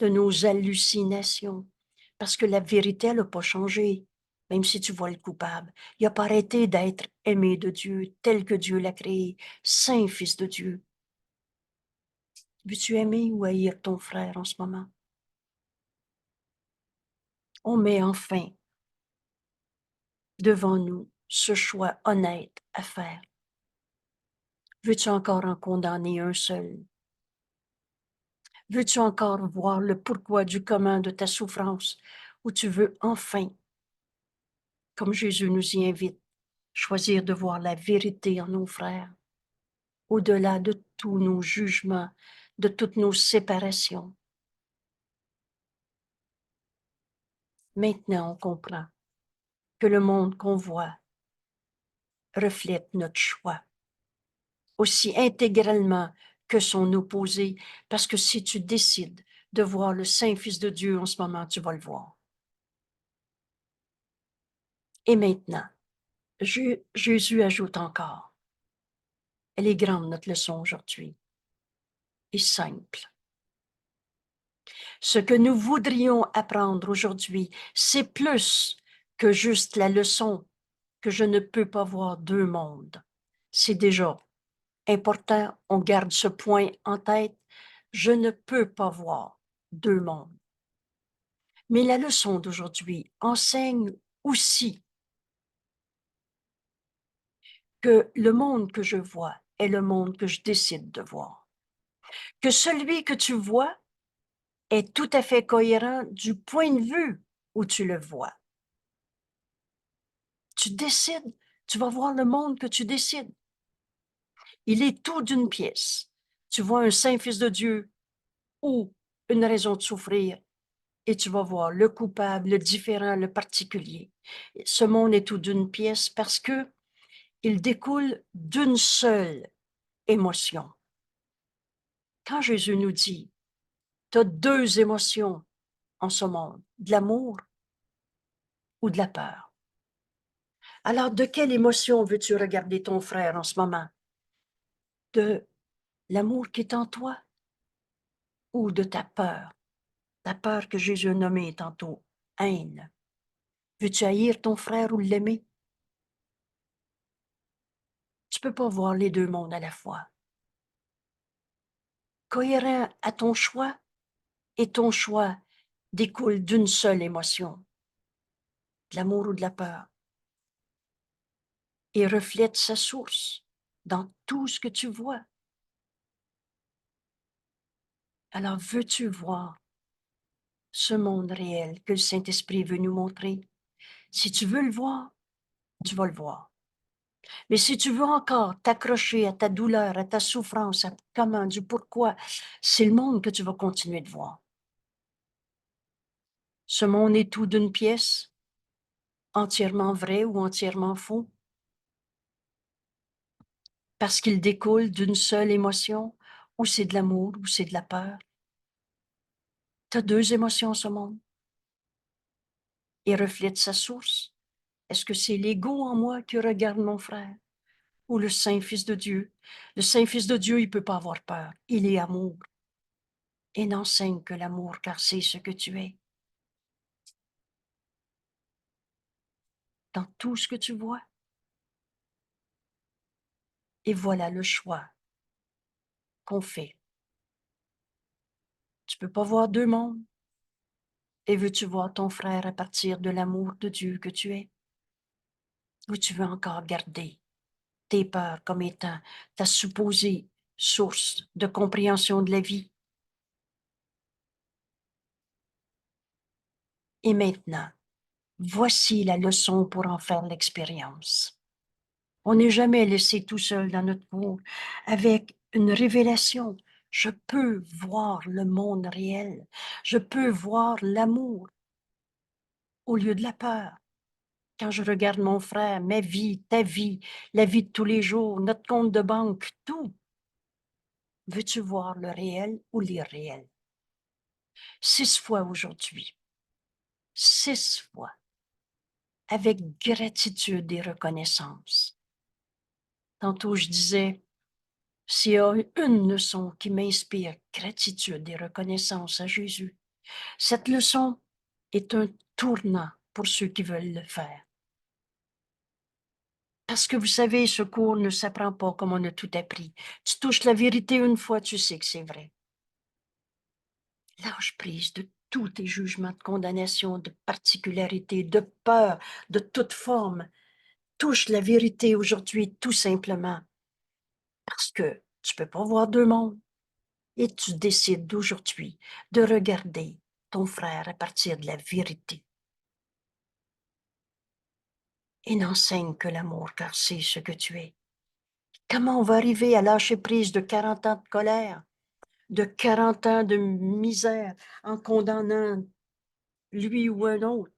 de nos hallucinations. Parce que la vérité, elle n'a pas changé. Même si tu vois le coupable, il n'a pas arrêté d'être aimé de Dieu, tel que Dieu l'a créé, Saint Fils de Dieu. Veux-tu aimer ou haïr ton frère en ce moment? On met enfin devant nous ce choix honnête à faire. Veux-tu encore en condamner un seul? Veux-tu encore voir le pourquoi du comment de ta souffrance? Ou tu veux enfin, comme Jésus nous y invite, choisir de voir la vérité en nos frères, au-delà de tous nos jugements, de toutes nos séparations? Maintenant, on comprend que le monde qu'on voit reflète notre choix, aussi intégralement que son opposé, parce que si tu décides de voir le Saint-Fils de Dieu en ce moment, tu vas le voir. Et maintenant, Jésus ajoute encore, elle est grande notre leçon aujourd'hui, et simple. Ce que nous voudrions apprendre aujourd'hui, c'est plus que juste la leçon que je ne peux pas voir deux mondes. C'est déjà important, on garde ce point en tête. Je ne peux pas voir deux mondes. Mais la leçon d'aujourd'hui enseigne aussi que le monde que je vois est le monde que je décide de voir. Que celui que tu vois est tout à fait cohérent du point de vue où tu le vois. Tu décides, tu vas voir le monde que tu décides. Il est tout d'une pièce. Tu vois un saint fils de Dieu ou une raison de souffrir et tu vas voir le coupable, le différent, le particulier. Ce monde est tout d'une pièce parce que il découle d'une seule émotion. Quand Jésus nous dit, tu as deux émotions en ce monde, de l'amour ou de la peur. Alors, de quelle émotion veux-tu regarder ton frère en ce moment? De l'amour qui est en toi ou de ta peur? Ta peur que Jésus a nommée tantôt, haine. Veux-tu haïr ton frère ou l'aimer? Tu peux pas voir les deux mondes à la fois. Cohérent à ton choix, et ton choix découle d'une seule émotion, de l'amour ou de la peur, et reflète sa source dans tout ce que tu vois. Alors, veux-tu voir ce monde réel que le Saint-Esprit veut nous montrer? Si tu veux le voir, tu vas le voir. Mais si tu veux encore t'accrocher à ta douleur, à ta souffrance, à comment, du pourquoi, c'est le monde que tu vas continuer de voir. Ce monde est tout d'une pièce, entièrement vrai ou entièrement faux, parce qu'il découle d'une seule émotion, ou c'est de l'amour, ou c'est de la peur. Tu as deux émotions, ce monde, et reflète sa source. Est-ce que c'est l'ego en moi qui regarde mon frère, ou le Saint-Fils de Dieu? Le Saint-Fils de Dieu, il ne peut pas avoir peur, il est amour. Et n'enseigne que l'amour, car c'est ce que tu es. Dans tout ce que tu vois. Et voilà le choix qu'on fait. Tu peux pas voir deux mondes. Et veux-tu voir ton frère à partir de l'amour de Dieu que tu es? Ou tu veux encore garder tes peurs comme étant ta supposée source de compréhension de la vie? Et maintenant, voici la leçon pour en faire l'expérience. On n'est jamais laissé tout seul dans notre cour avec une révélation. Je peux voir le monde réel. Je peux voir l'amour au lieu de la peur. Quand je regarde mon frère, ma vie, ta vie, la vie de tous les jours, notre compte de banque, tout, veux-tu voir le réel ou l'irréel? 6 fois aujourd'hui, 6 fois, avec gratitude et reconnaissance. Tantôt, je disais, s'il y a une leçon qui m'inspire gratitude et reconnaissance à Jésus, cette leçon est un tournant pour ceux qui veulent le faire. Parce que vous savez, ce cours ne s'apprend pas comme on a tout appris. Tu touches la vérité une fois, tu sais que c'est vrai. Lâche prise de tous tes jugements de condamnation, de particularité, de peur, de toute forme. Touche la vérité aujourd'hui, tout simplement. Parce que tu peux pas voir deux mondes. Et tu décides d'aujourd'hui de regarder ton frère à partir de la vérité. Et n'enseigne que l'amour, car c'est ce que tu es. Comment on va arriver à lâcher prise de 40 ans de colère, de 40 ans de misère en condamnant lui ou un autre?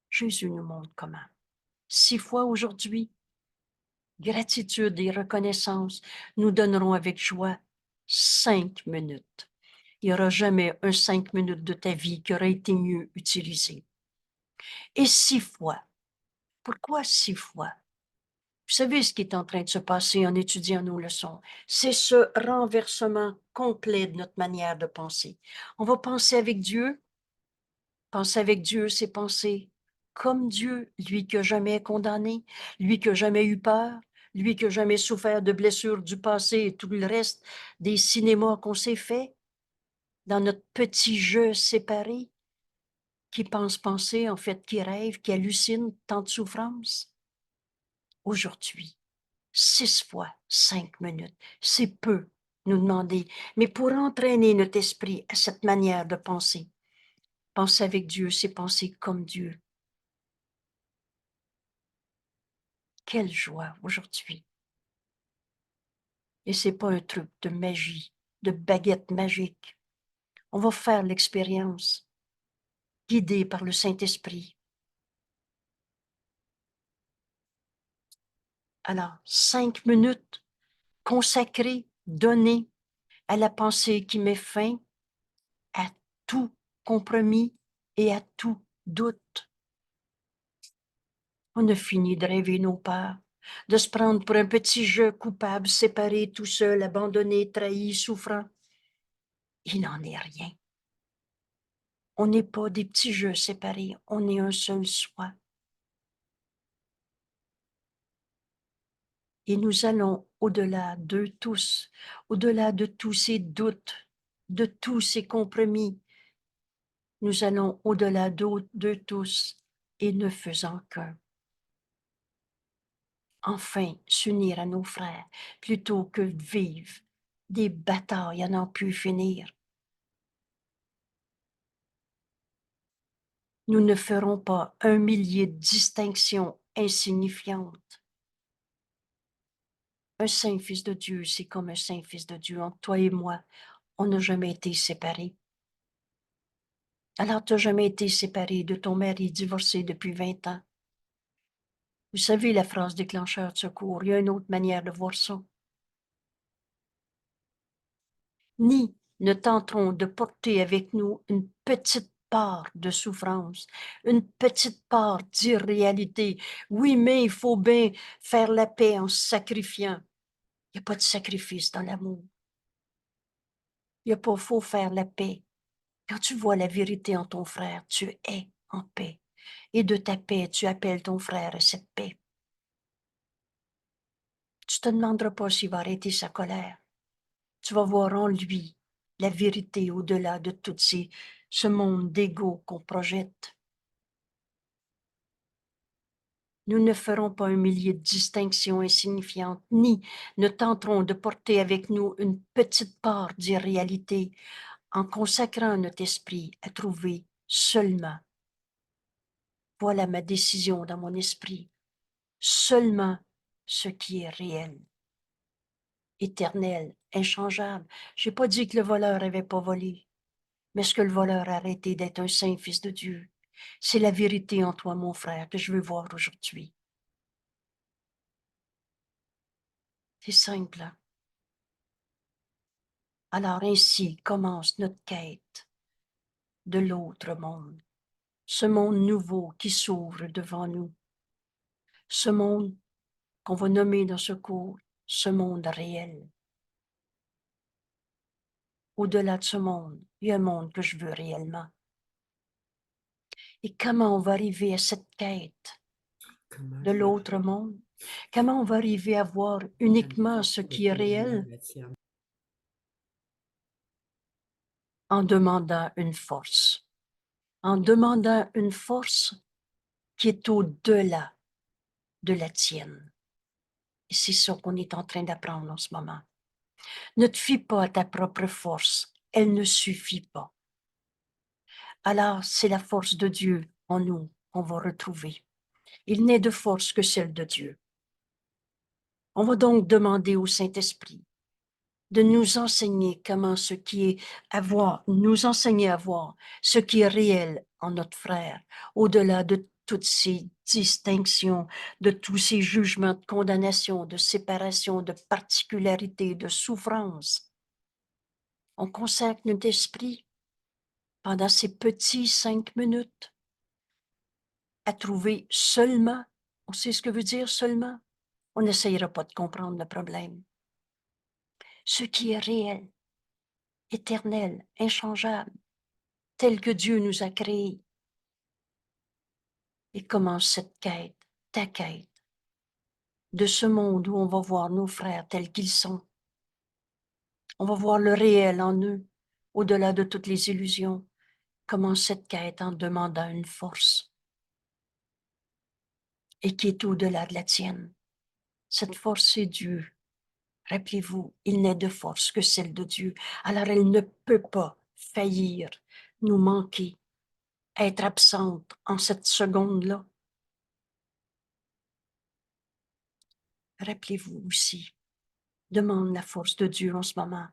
Jésus nous montre comment. 6 fois aujourd'hui, gratitude et reconnaissance, nous donnerons avec joie 5 minutes. Il n'y aura jamais un 5 minutes de ta vie qui aura été mieux utilisé. Et 6 fois. Pourquoi 6 fois? Vous savez ce qui est en train de se passer en étudiant nos leçons? C'est ce renversement complet de notre manière de penser. On va penser avec Dieu. Penser avec Dieu, c'est penser comme Dieu, lui qui n'a jamais condamné, lui qui n'a jamais eu peur, lui qui n'a jamais souffert de blessures du passé et tout le reste des cinémas qu'on s'est fait dans notre petit jeu séparé, qui pense penser, en fait, qui rêve, qui hallucine tant de souffrance. Aujourd'hui, 6 fois 5 minutes, c'est peu nous demander, mais pour entraîner notre esprit à cette manière de penser, penser avec Dieu, c'est penser comme Dieu. Quelle joie aujourd'hui. Et c'est pas un truc de magie, de baguette magique. On va faire l'expérience, guidé par le Saint-Esprit. Alors, 5 minutes consacrées, données à la pensée qui met fin à tout compromis et à tout doute. On a fini de rêver nos peurs, de se prendre pour un petit jeu coupable, séparé, tout seul, abandonné, trahi, souffrant. Il n'en est rien. On n'est pas des petits jeux séparés, on est un seul soi. Et nous allons au-delà d'eux tous, au-delà de tous ces doutes, de tous ces compromis. Nous allons au-delà d'eux tous et ne faisant qu'un. Enfin, s'unir à nos frères plutôt que de vivre des batailles à n'en plus finir. Nous ne ferons pas 1 millier de distinctions insignifiantes. Un saint fils de Dieu, c'est comme un saint fils de Dieu. Entre toi et moi, on n'a jamais été séparés. Alors, tu n'as jamais été séparé de ton mari divorcé depuis 20 ans. Vous savez la phrase déclencheur de secours, il y a une autre manière de voir ça. Ni ne tenterons de porter avec nous une petite part de souffrance, une petite part d'irréalité. Oui, mais il faut bien faire la paix en se sacrifiant. Il n'y a pas de sacrifice dans l'amour. Il n'y a pas faut faire la paix. Quand tu vois la vérité en ton frère, tu es en paix. Et de ta paix, tu appelles ton frère à cette paix. Tu ne te demanderas pas s'il va arrêter sa colère. Tu vas voir en lui la vérité au-delà de tout ce monde d'ego qu'on projette. Nous ne ferons pas 1 millier de distinctions insignifiantes, ni ne tenterons de porter avec nous une petite part d'irréalité en consacrant notre esprit à trouver seulement, voilà ma décision dans mon esprit, seulement ce qui est réel, éternel, inchangeable. Je n'ai pas dit que le voleur n'avait pas volé, mais est-ce que le voleur a arrêté d'être un saint fils de Dieu? C'est la vérité en toi, mon frère, que je veux voir aujourd'hui. C'est simple. Hein? Alors ainsi commence notre quête de l'autre monde, ce monde nouveau qui s'ouvre devant nous, ce monde qu'on va nommer dans ce cours, ce monde réel. Au-delà de ce monde, il y a un monde que je veux réellement. Et comment on va arriver à cette quête de l'autre monde? Comment on va arriver à voir uniquement ce qui est réel? En demandant une force. En demandant une force qui est au-delà de la tienne. Et c'est ça qu'on est en train d'apprendre en ce moment. Ne te fie pas à ta propre force. Elle ne suffit pas. Alors, c'est la force de Dieu en nous qu'on va retrouver. Il n'est de force que celle de Dieu. On va donc demander au Saint-Esprit de nous enseigner comment ce qui est à voir, nous enseigner à voir ce qui est réel en notre frère, au-delà de toutes ces distinctions, de tous ces jugements de condamnation, de séparation, de particularité, de souffrance. On consacre notre esprit pendant ces petits 5 minutes à trouver seulement, on sait ce que veut dire seulement, on n'essayera pas de comprendre le problème. Ce qui est réel, éternel, inchangeable, tel que Dieu nous a créés. Et commence cette quête, ta quête, de ce monde où on va voir nos frères tels qu'ils sont. On va voir le réel en eux, au-delà de toutes les illusions. Commence cette quête en demandant une force et qui est au-delà de la tienne. Cette force, c'est Dieu. Rappelez-vous, il n'est de force que celle de Dieu. Alors elle ne peut pas faillir, nous manquer, être absente en cette seconde-là. Rappelez-vous aussi, demande la force de Dieu en ce moment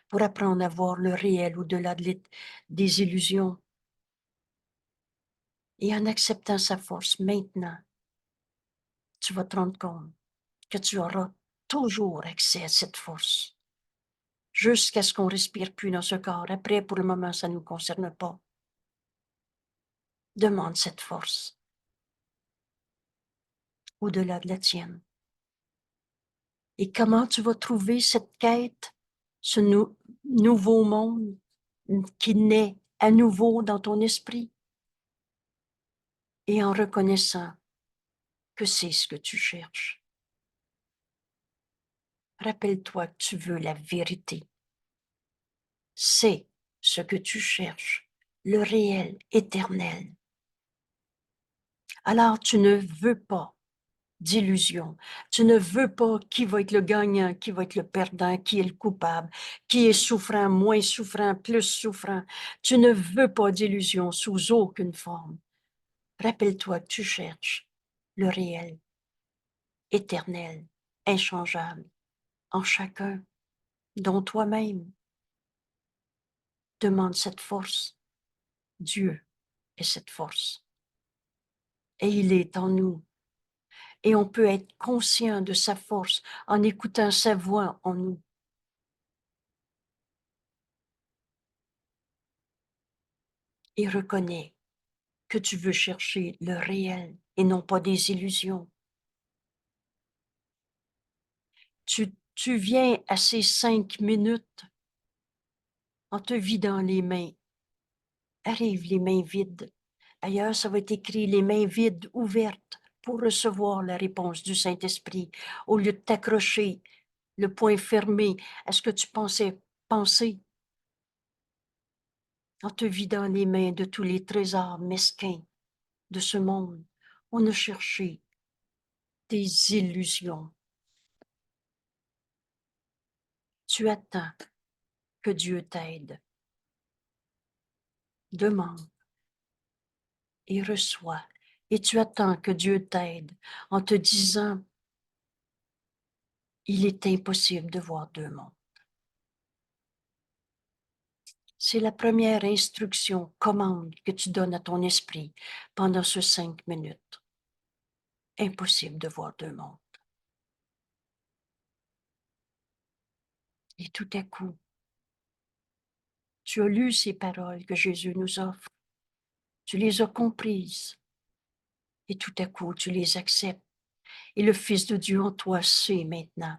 pour apprendre à voir le réel au-delà des illusions. Et en acceptant sa force maintenant, tu vas te rendre compte que tu auras toujours accès à cette force jusqu'à ce qu'on respire plus dans ce corps. Après, pour le moment, ça ne nous concerne pas. Demande cette force au-delà de la tienne. Et comment tu vas trouver cette quête, ce nouveau monde qui naît à nouveau dans ton esprit? Et en reconnaissant que c'est ce que tu cherches. Rappelle-toi que tu veux la vérité. C'est ce que tu cherches, le réel, éternel. Alors tu ne veux pas d'illusion. Tu ne veux pas qui va être le gagnant, qui va être le perdant, qui est le coupable, qui est souffrant, moins souffrant, plus souffrant. Tu ne veux pas d'illusion sous aucune forme. Rappelle-toi que tu cherches le réel, éternel, inchangeable, en chacun, dont toi-même. Demande cette force. Dieu est cette force. Et il est en nous. Et on peut être conscient de sa force en écoutant sa voix en nous. Et reconnais que tu veux chercher le réel et non pas des illusions. Tu viens à ces 5 minutes en te vidant les mains. Arrive les mains vides. Ailleurs, ça va être écrit les mains vides, ouvertes, pour recevoir la réponse du Saint-Esprit, au lieu de t'accrocher, le poing fermé à ce que tu pensais penser, en te vidant les mains de tous les trésors mesquins de ce monde. On a cherché des illusions. Tu attends que Dieu t'aide. Demande et reçois. Et tu attends que Dieu t'aide en te disant, il est impossible de voir deux mondes. C'est la première instruction, commande que tu donnes à ton esprit pendant ces 5 minutes. Impossible de voir deux mondes. Et tout à coup, tu as lu ces paroles que Jésus nous offre. Tu les as comprises. Et tout à coup, tu les acceptes. Et le Fils de Dieu en toi sait maintenant.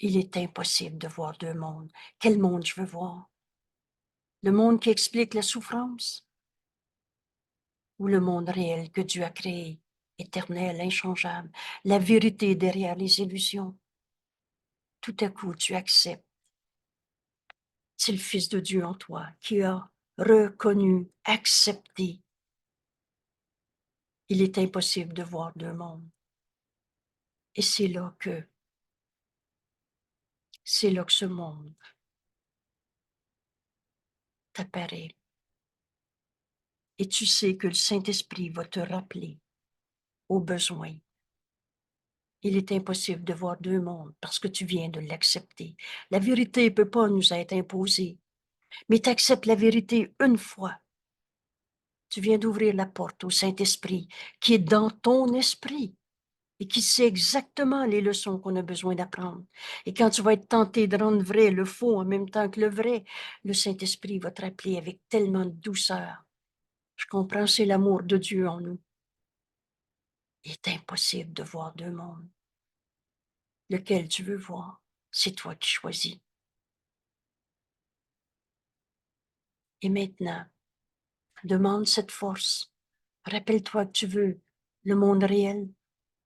Il est impossible de voir deux mondes. Quel monde je veux voir? Le monde qui explique la souffrance? Ou le monde réel que Dieu a créé, éternel, inchangeable, la vérité derrière les illusions? Tout à coup, tu acceptes. C'est le Fils de Dieu en toi qui a reconnu, accepté. Il est impossible de voir deux mondes. Et c'est là que ce monde t'apparaît. Et tu sais que le Saint-Esprit va te rappeler aux besoins. Il est impossible de voir deux mondes parce que tu viens de l'accepter. La vérité ne peut pas nous être imposée, mais tu acceptes la vérité une fois. Tu viens d'ouvrir la porte au Saint-Esprit qui est dans ton esprit et qui sait exactement les leçons qu'on a besoin d'apprendre. Et quand tu vas être tenté de rendre vrai le faux en même temps que le vrai, le Saint-Esprit va te rappeler avec tellement de douceur. Je comprends, c'est l'amour de Dieu en nous. Il est impossible de voir deux mondes. Lequel tu veux voir, c'est toi qui choisis. Et maintenant, demande cette force. Rappelle-toi que tu veux le monde réel,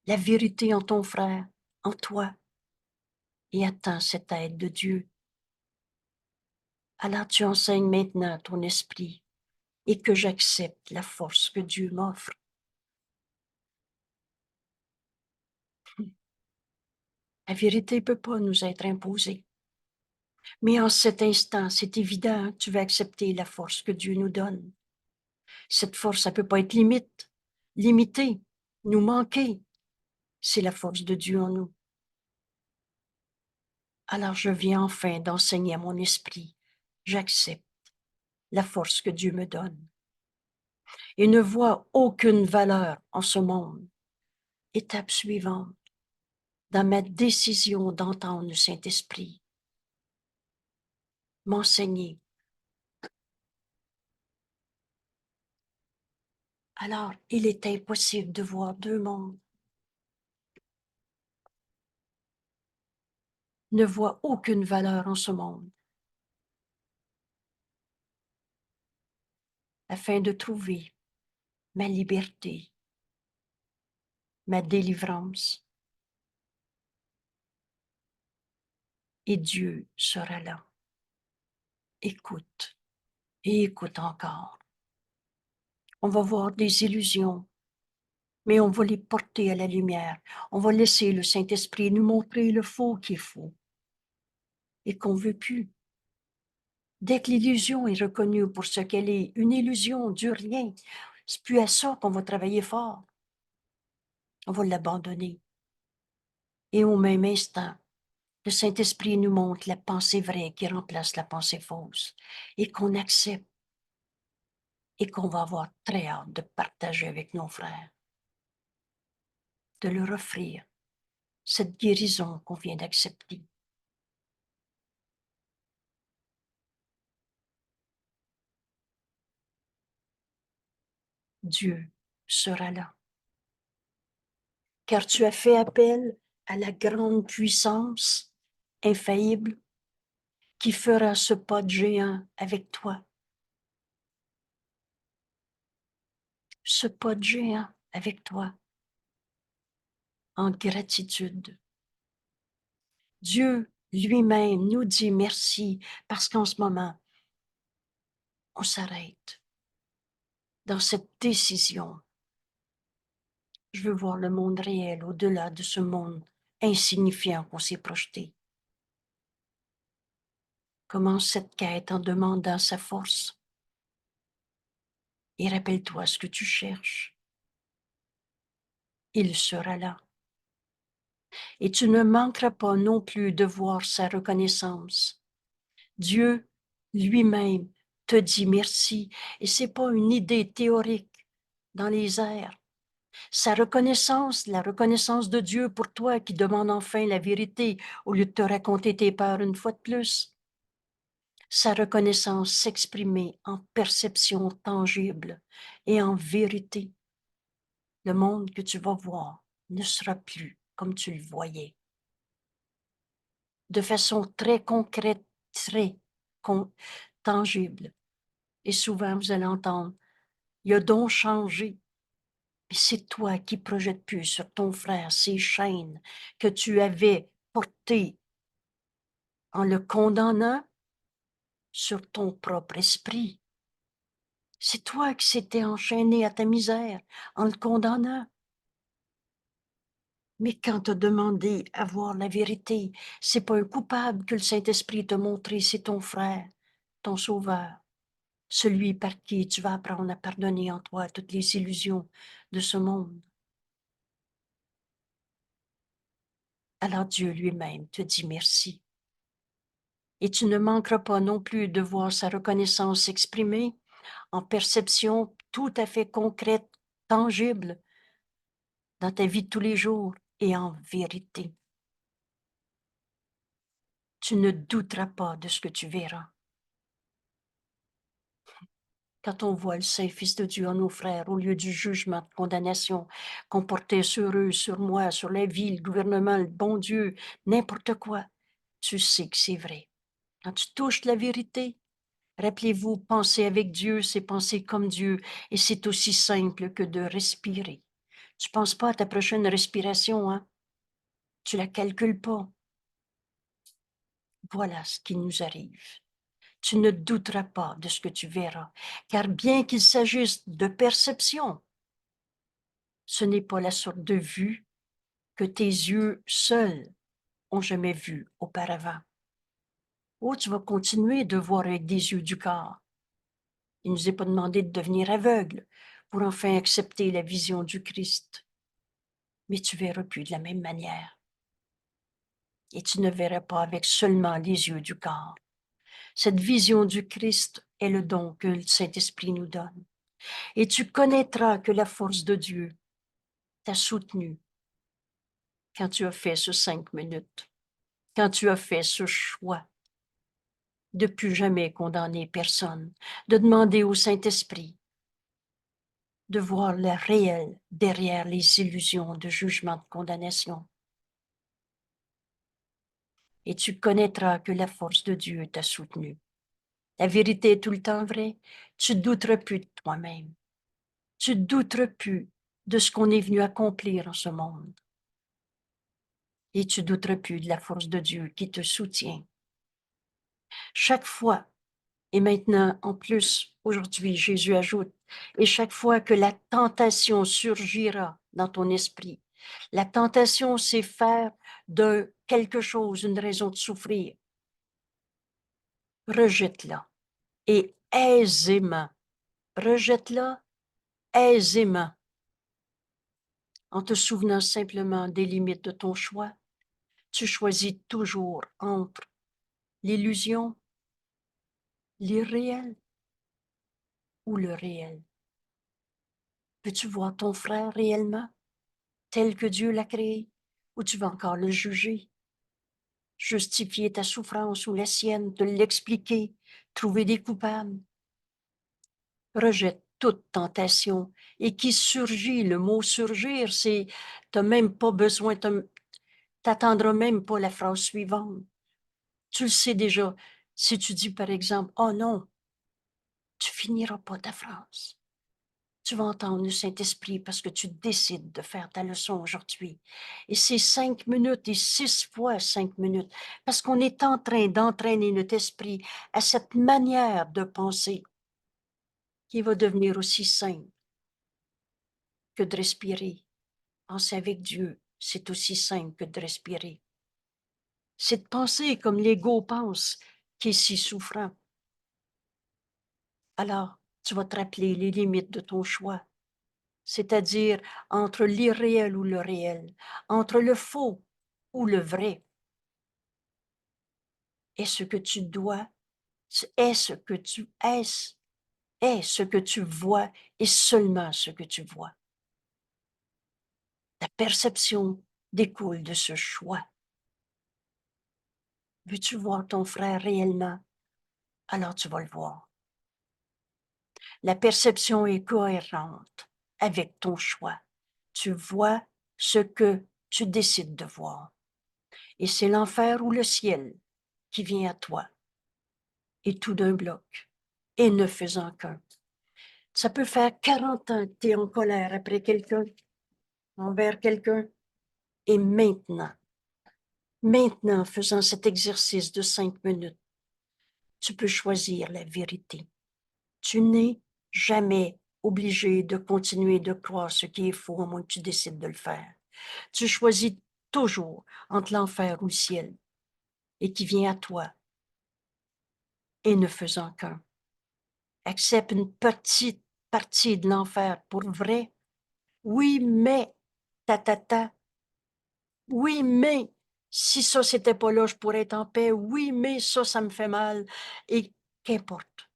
la vérité en ton frère, en toi, et attends cette aide de Dieu. Alors tu enseignes maintenant à ton esprit et que j'accepte la force que Dieu m'offre. La vérité ne peut pas nous être imposée. Mais en cet instant, c'est évident que tu vas accepter la force que Dieu nous donne. Cette force, ça ne peut pas être limitée, nous manquer. C'est la force de Dieu en nous. Alors je viens enfin d'enseigner à mon esprit. J'accepte la force que Dieu me donne et ne vois aucune valeur en ce monde. Étape suivante, dans ma décision d'entendre le Saint-Esprit m'enseigner. Alors, il est impossible de voir deux mondes. Ne vois aucune valeur en ce monde. Afin de trouver ma liberté, ma délivrance. Et Dieu sera là. Écoute et écoute encore. On va voir des illusions, mais on va les porter à la lumière. On va laisser le Saint-Esprit nous montrer le faux qui est faux et qu'on ne veut plus. Dès que l'illusion est reconnue pour ce qu'elle est, une illusion dure rien. C'est plus à ça qu'on va travailler fort. On va l'abandonner. Et au même instant, le Saint-Esprit nous montre la pensée vraie qui remplace la pensée fausse et qu'on accepte et qu'on va avoir très hâte de partager avec nos frères, de leur offrir cette guérison qu'on vient d'accepter. Dieu sera là. Car tu as fait appel à la grande puissance infaillible qui fera ce pas de géant avec toi. Ce pas de géant avec toi, en gratitude. Dieu lui-même nous dit merci parce qu'en ce moment, on s'arrête dans cette décision. Je veux voir le monde réel au-delà de ce monde insignifiant qu'on s'est projeté. Commence cette quête en demandant sa force. Et rappelle-toi ce que tu cherches. Il sera là. Et tu ne manqueras pas non plus de voir sa reconnaissance. Dieu lui-même te dit merci. Et ce n'est pas une idée théorique dans les airs. Sa reconnaissance, la reconnaissance de Dieu pour toi qui demande enfin la vérité au lieu de te raconter tes peurs une fois de plus. Sa reconnaissance s'exprimer en perception tangible et en vérité. Le monde que tu vas voir ne sera plus comme tu le voyais. De façon très concrète, très tangible. Et souvent, vous allez entendre, il a donc changé. Mais c'est toi qui projettes plus sur ton frère ces chaînes que tu avais portées en le condamnant sur ton propre esprit. C'est toi qui s'étais enchaîné à ta misère en le condamnant. Mais quand tu as demandé à voir la vérité, c'est pas un coupable que le Saint-Esprit t'a montré, c'est ton frère, ton sauveur, celui par qui tu vas apprendre à pardonner en toi toutes les illusions de ce monde. Alors Dieu lui-même te dit merci. Et tu ne manqueras pas non plus de voir sa reconnaissance s'exprimer en perception tout à fait concrète, tangible, dans ta vie de tous les jours et en vérité. Tu ne douteras pas de ce que tu verras. Quand on voit le Saint-Fils de Dieu en nos frères, au lieu du jugement, de condamnation qu'on portait sur eux, sur moi, sur la vie, le gouvernement, le bon Dieu, n'importe quoi, tu sais que c'est vrai. Quand tu touches la vérité, rappelez-vous, penser avec Dieu, c'est penser comme Dieu, et c'est aussi simple que de respirer. Tu ne penses pas à ta prochaine respiration, hein? Tu la calcules pas. Voilà ce qui nous arrive. Tu ne douteras pas de ce que tu verras, car bien qu'il s'agisse de perception, ce n'est pas la sorte de vue que tes yeux seuls ont jamais vue auparavant. Oh, tu vas continuer de voir avec des yeux du corps. Il ne nous est pas demandé de devenir aveugle pour enfin accepter la vision du Christ. mais tu verras plus de la même manière. Et tu ne verras pas avec seulement les yeux du corps. Cette vision du Christ est le don que le Saint-Esprit nous donne. Et tu connaîtras que la force de Dieu t'a soutenu quand tu as fait ce 5 minutes, quand tu as fait ce choix de plus jamais condamner personne, de demander au Saint-Esprit de voir le réel derrière les illusions de jugement, de condamnation. Et tu connaîtras que la force de Dieu t'a soutenu. La vérité est tout le temps vraie. Tu ne douteras plus de toi-même. Tu ne douteras plus de ce qu'on est venu accomplir en ce monde. Et tu ne douteras plus de la force de Dieu qui te soutient. Chaque fois, et maintenant, en plus, aujourd'hui, Jésus ajoute, et chaque fois que la tentation surgira dans ton esprit, la tentation, c'est faire de quelque chose une raison de souffrir. Rejette-la. Et aisément, rejette-la aisément, en te souvenant simplement des limites de ton choix. Tu choisis toujours entre l'illusion, l'irréel ou le réel. Veux-tu voir ton frère réellement, tel que Dieu l'a créé, ou tu vas encore le juger, justifier ta souffrance ou la sienne, te l'expliquer, trouver des coupables? Rejette toute tentation et qui surgit, le mot surgir, c'est, t'as même pas besoin, t'attendras même pas la phrase suivante. Tu le sais déjà. Si tu dis par exemple, oh non, tu finiras pas ta phrase. Tu vas entendre le Saint-Esprit parce que tu décides de faire ta leçon aujourd'hui. Et c'est 5 minutes et 6 fois 5 minutes parce qu'on est en train d'entraîner notre esprit à cette manière de penser qui va devenir aussi simple que de respirer. Penser avec Dieu, c'est aussi simple que de respirer. C'est de penser comme l'ego pense, qui est si souffrant. Alors, tu vas te rappeler les limites de ton choix, c'est-à-dire entre l'irréel ou le réel, entre le faux ou le vrai. Et ce que tu dois, est ce que tu es, est ce que tu vois et seulement ce que tu vois. Ta perception découle de ce choix. Veux-tu voir ton frère réellement? Alors tu vas le voir. La perception est cohérente avec ton choix. Tu vois ce que tu décides de voir. Et c'est l'enfer ou le ciel qui vient à toi. Et tout d'un bloc. Et ne faisant qu'un. Ça peut faire 40 ans que tu es en colère après quelqu'un, envers quelqu'un. Et maintenant, faisant cet exercice de 5 minutes, tu peux choisir la vérité. Tu n'es jamais obligé de continuer de croire ce qui est faux, à moins que tu décides de le faire. Tu choisis toujours entre l'enfer ou le ciel, et qui vient à toi, et ne faisant qu'un. Accepte une petite partie de l'enfer pour vrai. Oui, mais, oui, mais, si ça, c'était pas là, je pourrais être en paix. Oui, mais ça me fait mal. Et qu'importe.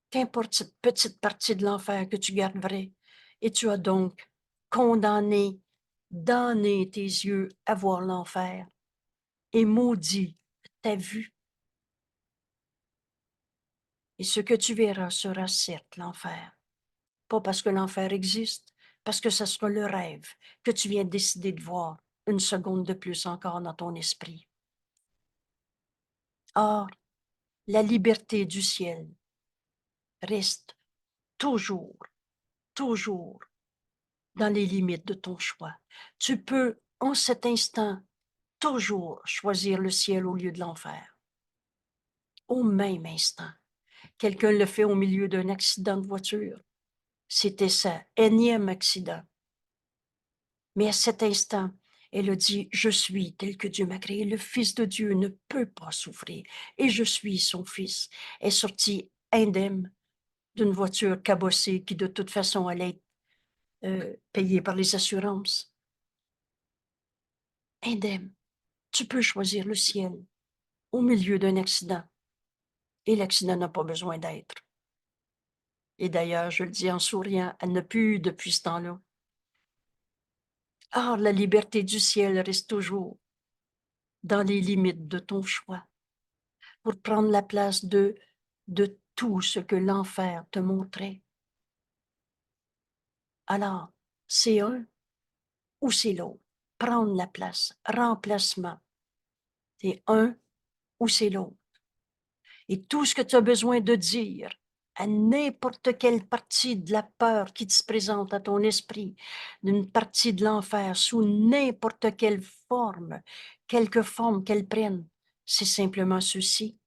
Qu'importe cette petite partie de l'enfer que tu gardes vrai. Et tu as donc condamné, damné tes yeux à voir l'enfer. Et maudit ta vue. Et ce que tu verras sera certes l'enfer. Pas parce que l'enfer existe, parce que ce sera le rêve que tu viens de décider de voir une seconde de plus encore dans ton esprit. Or, la liberté du ciel reste toujours, toujours dans les limites de ton choix. Tu peux, en cet instant, toujours choisir le ciel au lieu de l'enfer. Au même instant. Quelqu'un le fait au milieu d'un accident de voiture. C'était sa énième accident. Mais à cet instant, elle a dit, je suis tel que Dieu m'a créé. Le Fils de Dieu ne peut pas souffrir. Et je suis son Fils. Elle est sortie indemne d'une voiture cabossée qui de toute façon allait être payée par les assurances. indemne. Tu peux choisir le ciel au milieu d'un accident. Et l'accident n'a pas besoin d'être. Et d'ailleurs, je le dis en souriant, elle n'a plus eu depuis ce temps-là. Or, la liberté du ciel reste toujours dans les limites de ton choix pour prendre la place de tout ce que l'enfer te montrait. Alors, c'est un ou c'est l'autre. Prendre la place, remplacement. C'est un ou c'est l'autre. Et tout ce que tu as besoin de dire à n'importe quelle partie de la peur qui se présente à ton esprit, d'une partie de l'enfer, sous n'importe quelle forme, quelque forme qu'elle prenne, c'est simplement ceci.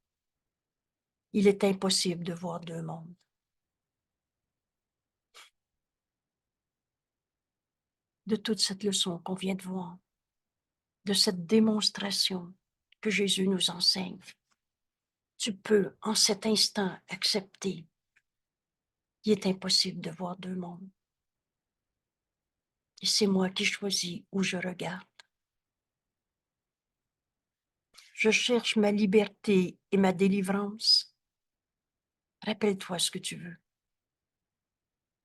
Il est impossible de voir deux mondes. De toute cette leçon qu'on vient de voir, de cette démonstration que Jésus nous enseigne, tu peux en cet instant accepter qu'il est impossible de voir deux mondes. Et c'est moi qui choisis où je regarde. Je cherche ma liberté et ma délivrance. Rappelle-toi ce que tu veux.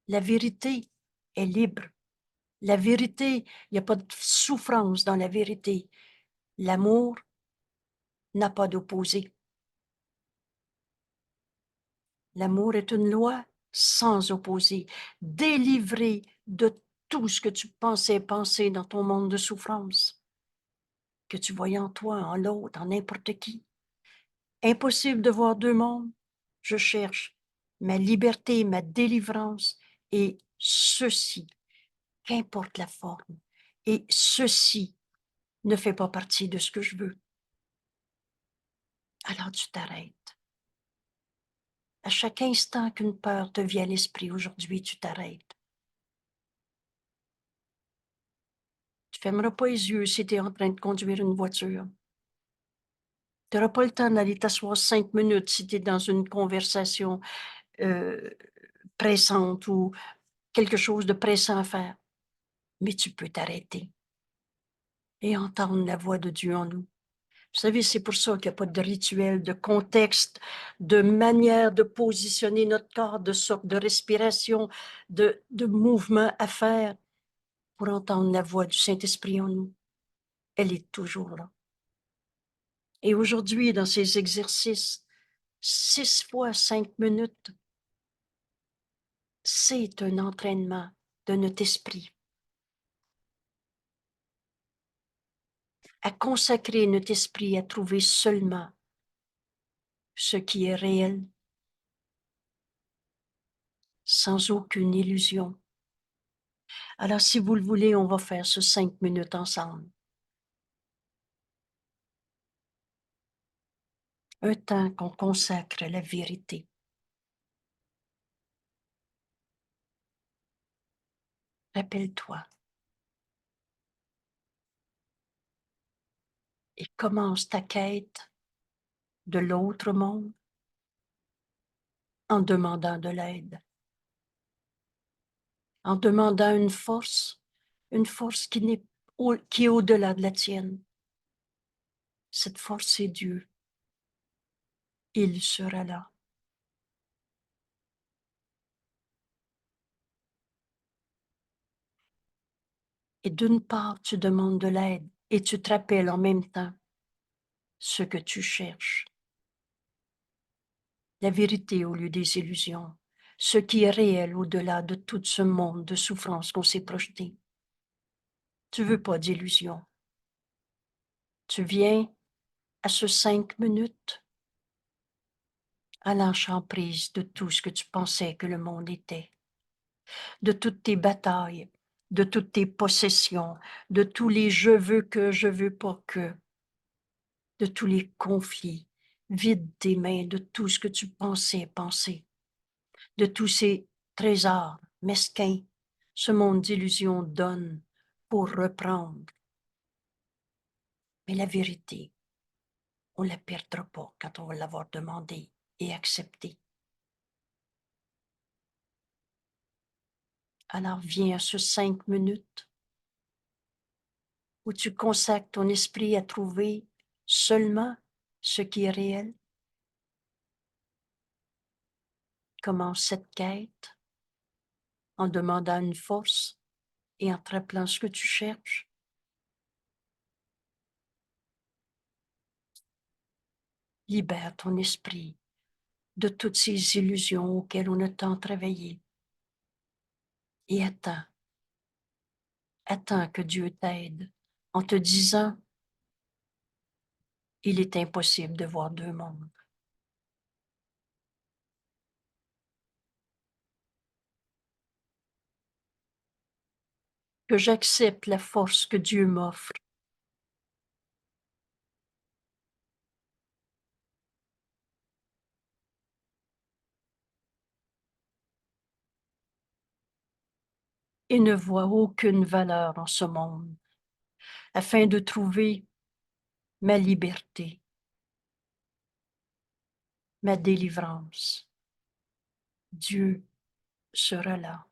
La vérité est libre. La vérité, il n'y a pas de souffrance dans la vérité. L'amour n'a pas d'opposé. L'amour est une loi sans opposé, délivré de tout ce que tu pensais penser dans ton monde de souffrance, que tu voyais en toi, en l'autre, en n'importe qui. Impossible de voir deux mondes. Je cherche ma liberté, ma délivrance, et ceci, qu'importe la forme, et ceci ne fait pas partie de ce que je veux. Alors tu t'arrêtes. À chaque instant qu'une peur te vient à l'esprit aujourd'hui, tu t'arrêtes. Tu ne fermeras pas les yeux si tu es en train de conduire une voiture. Tu n'auras pas le temps d'aller t'asseoir 5 minutes si tu es dans une conversation pressante ou quelque chose de pressant à faire. Mais tu peux t'arrêter et entendre la voix de Dieu en nous. Vous savez, c'est pour ça qu'il n'y a pas de rituel, de contexte, de manière de positionner notre corps, de sorte de respiration, de mouvement à faire pour entendre la voix du Saint-Esprit en nous. Elle est toujours là. Et aujourd'hui, dans ces exercices, 6 fois 5 minutes, c'est un entraînement de notre esprit à consacrer notre esprit à trouver seulement ce qui est réel, sans aucune illusion. Alors, si vous le voulez, on va faire ce 5 minutes ensemble. Un temps qu'on consacre à la vérité. Rappelle-toi et commence ta quête de l'autre monde en demandant de l'aide, en demandant une force qui est au-delà de la tienne. Cette force, c'est Dieu. Il sera là. Et d'une part, tu demandes de l'aide et tu te rappelles en même temps ce que tu cherches. La vérité au lieu des illusions. Ce qui est réel au-delà de tout ce monde de souffrance qu'on s'est projeté. Tu veux pas d'illusions. Tu viens à ce 5 minutes en lâchant prise de tout ce que tu pensais que le monde était, de toutes tes batailles, de toutes tes possessions, de tous les je veux pas que, de tous les conflits. Vide tes mains de tout ce que tu pensais penser, de tous ces trésors mesquins, ce monde d'illusions donne pour reprendre. Mais la vérité, on ne la perdra pas quand on va l'avoir demandé et accepté. Alors viens à ce 5 minutes où tu consacres ton esprit à trouver seulement ce qui est réel. Commence cette quête en demandant une force et en te rappelant ce que tu cherches. Libère ton esprit de toutes ces illusions auxquelles on a tant travaillé et attends que Dieu t'aide en te disant, il est impossible de voir deux mondes. Que j'accepte la force que Dieu m'offre et ne vois aucune valeur en ce monde afin de trouver ma liberté, ma délivrance. Dieu sera là.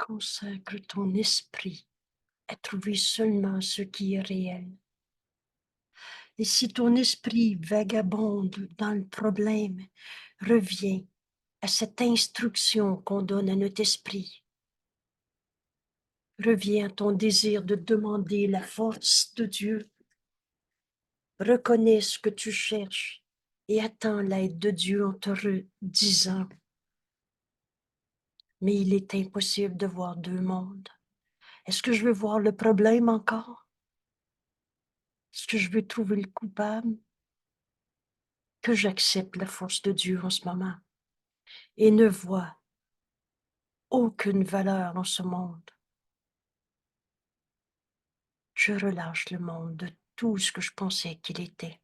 Consacre ton esprit à trouver seulement ce qui est réel. Et si ton esprit vagabonde dans le problème, reviens à cette instruction qu'on donne à notre esprit. Reviens à ton désir de demander la force de Dieu. Reconnais ce que tu cherches et attends l'aide de Dieu en te disant, mais il est impossible de voir deux mondes. Est-ce que je veux voir le problème encore? Est-ce que je veux trouver le coupable? Que j'accepte la force de Dieu en ce moment et ne vois aucune valeur dans ce monde. Je relâche le monde de tout ce que je pensais qu'il était,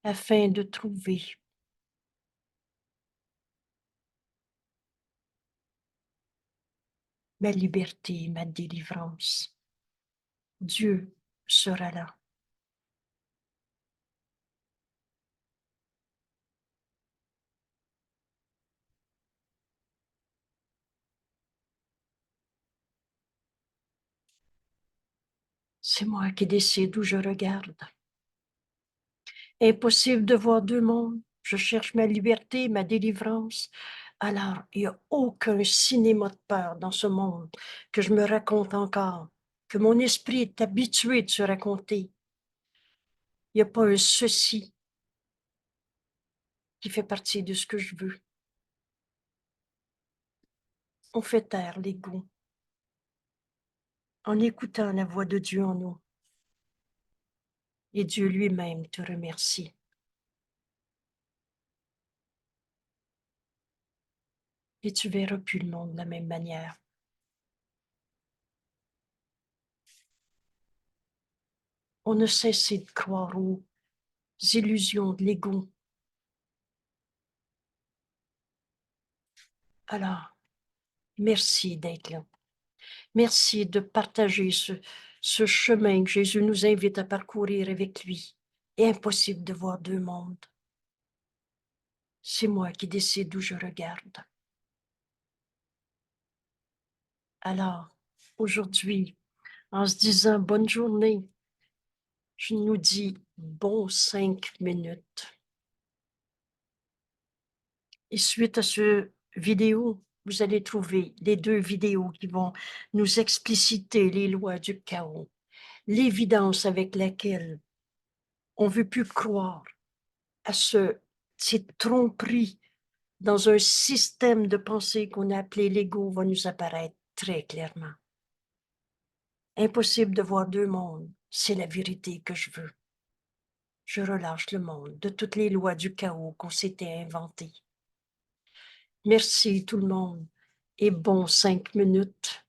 afin de trouver ma liberté, ma délivrance. Dieu sera là. C'est moi qui décide où je regarde. Impossible de voir deux mondes. Je cherche ma liberté, ma délivrance. Alors, il n'y a aucun cinéma de peur dans ce monde que je me raconte encore, que mon esprit est habitué de se raconter. Il n'y a pas un ceci qui fait partie de ce que je veux. On fait taire l'ego en écoutant la voix de Dieu en nous. Et Dieu lui-même te remercie. Et tu verras plus le monde de la même manière. On ne cesse de croire aux illusions de l'ego. Alors, merci d'être là. Merci de partager ce chemin que Jésus nous invite à parcourir avec lui. Impossible de voir deux mondes. C'est moi qui décide où je regarde. Alors, aujourd'hui, en se disant bonne journée, je nous dis bon 5 minutes. Et suite à ce vidéo, vous allez trouver les 2 vidéos qui vont nous expliciter les lois du chaos, l'évidence avec laquelle on ne veut plus croire à cette tromperie dans un système de pensée qu'on a appelé l'ego va nous apparaître très clairement. Impossible de voir deux mondes, c'est la vérité que je veux. Je relâche le monde de toutes les lois du chaos qu'on s'était inventées. Merci tout le monde et bon 5 minutes.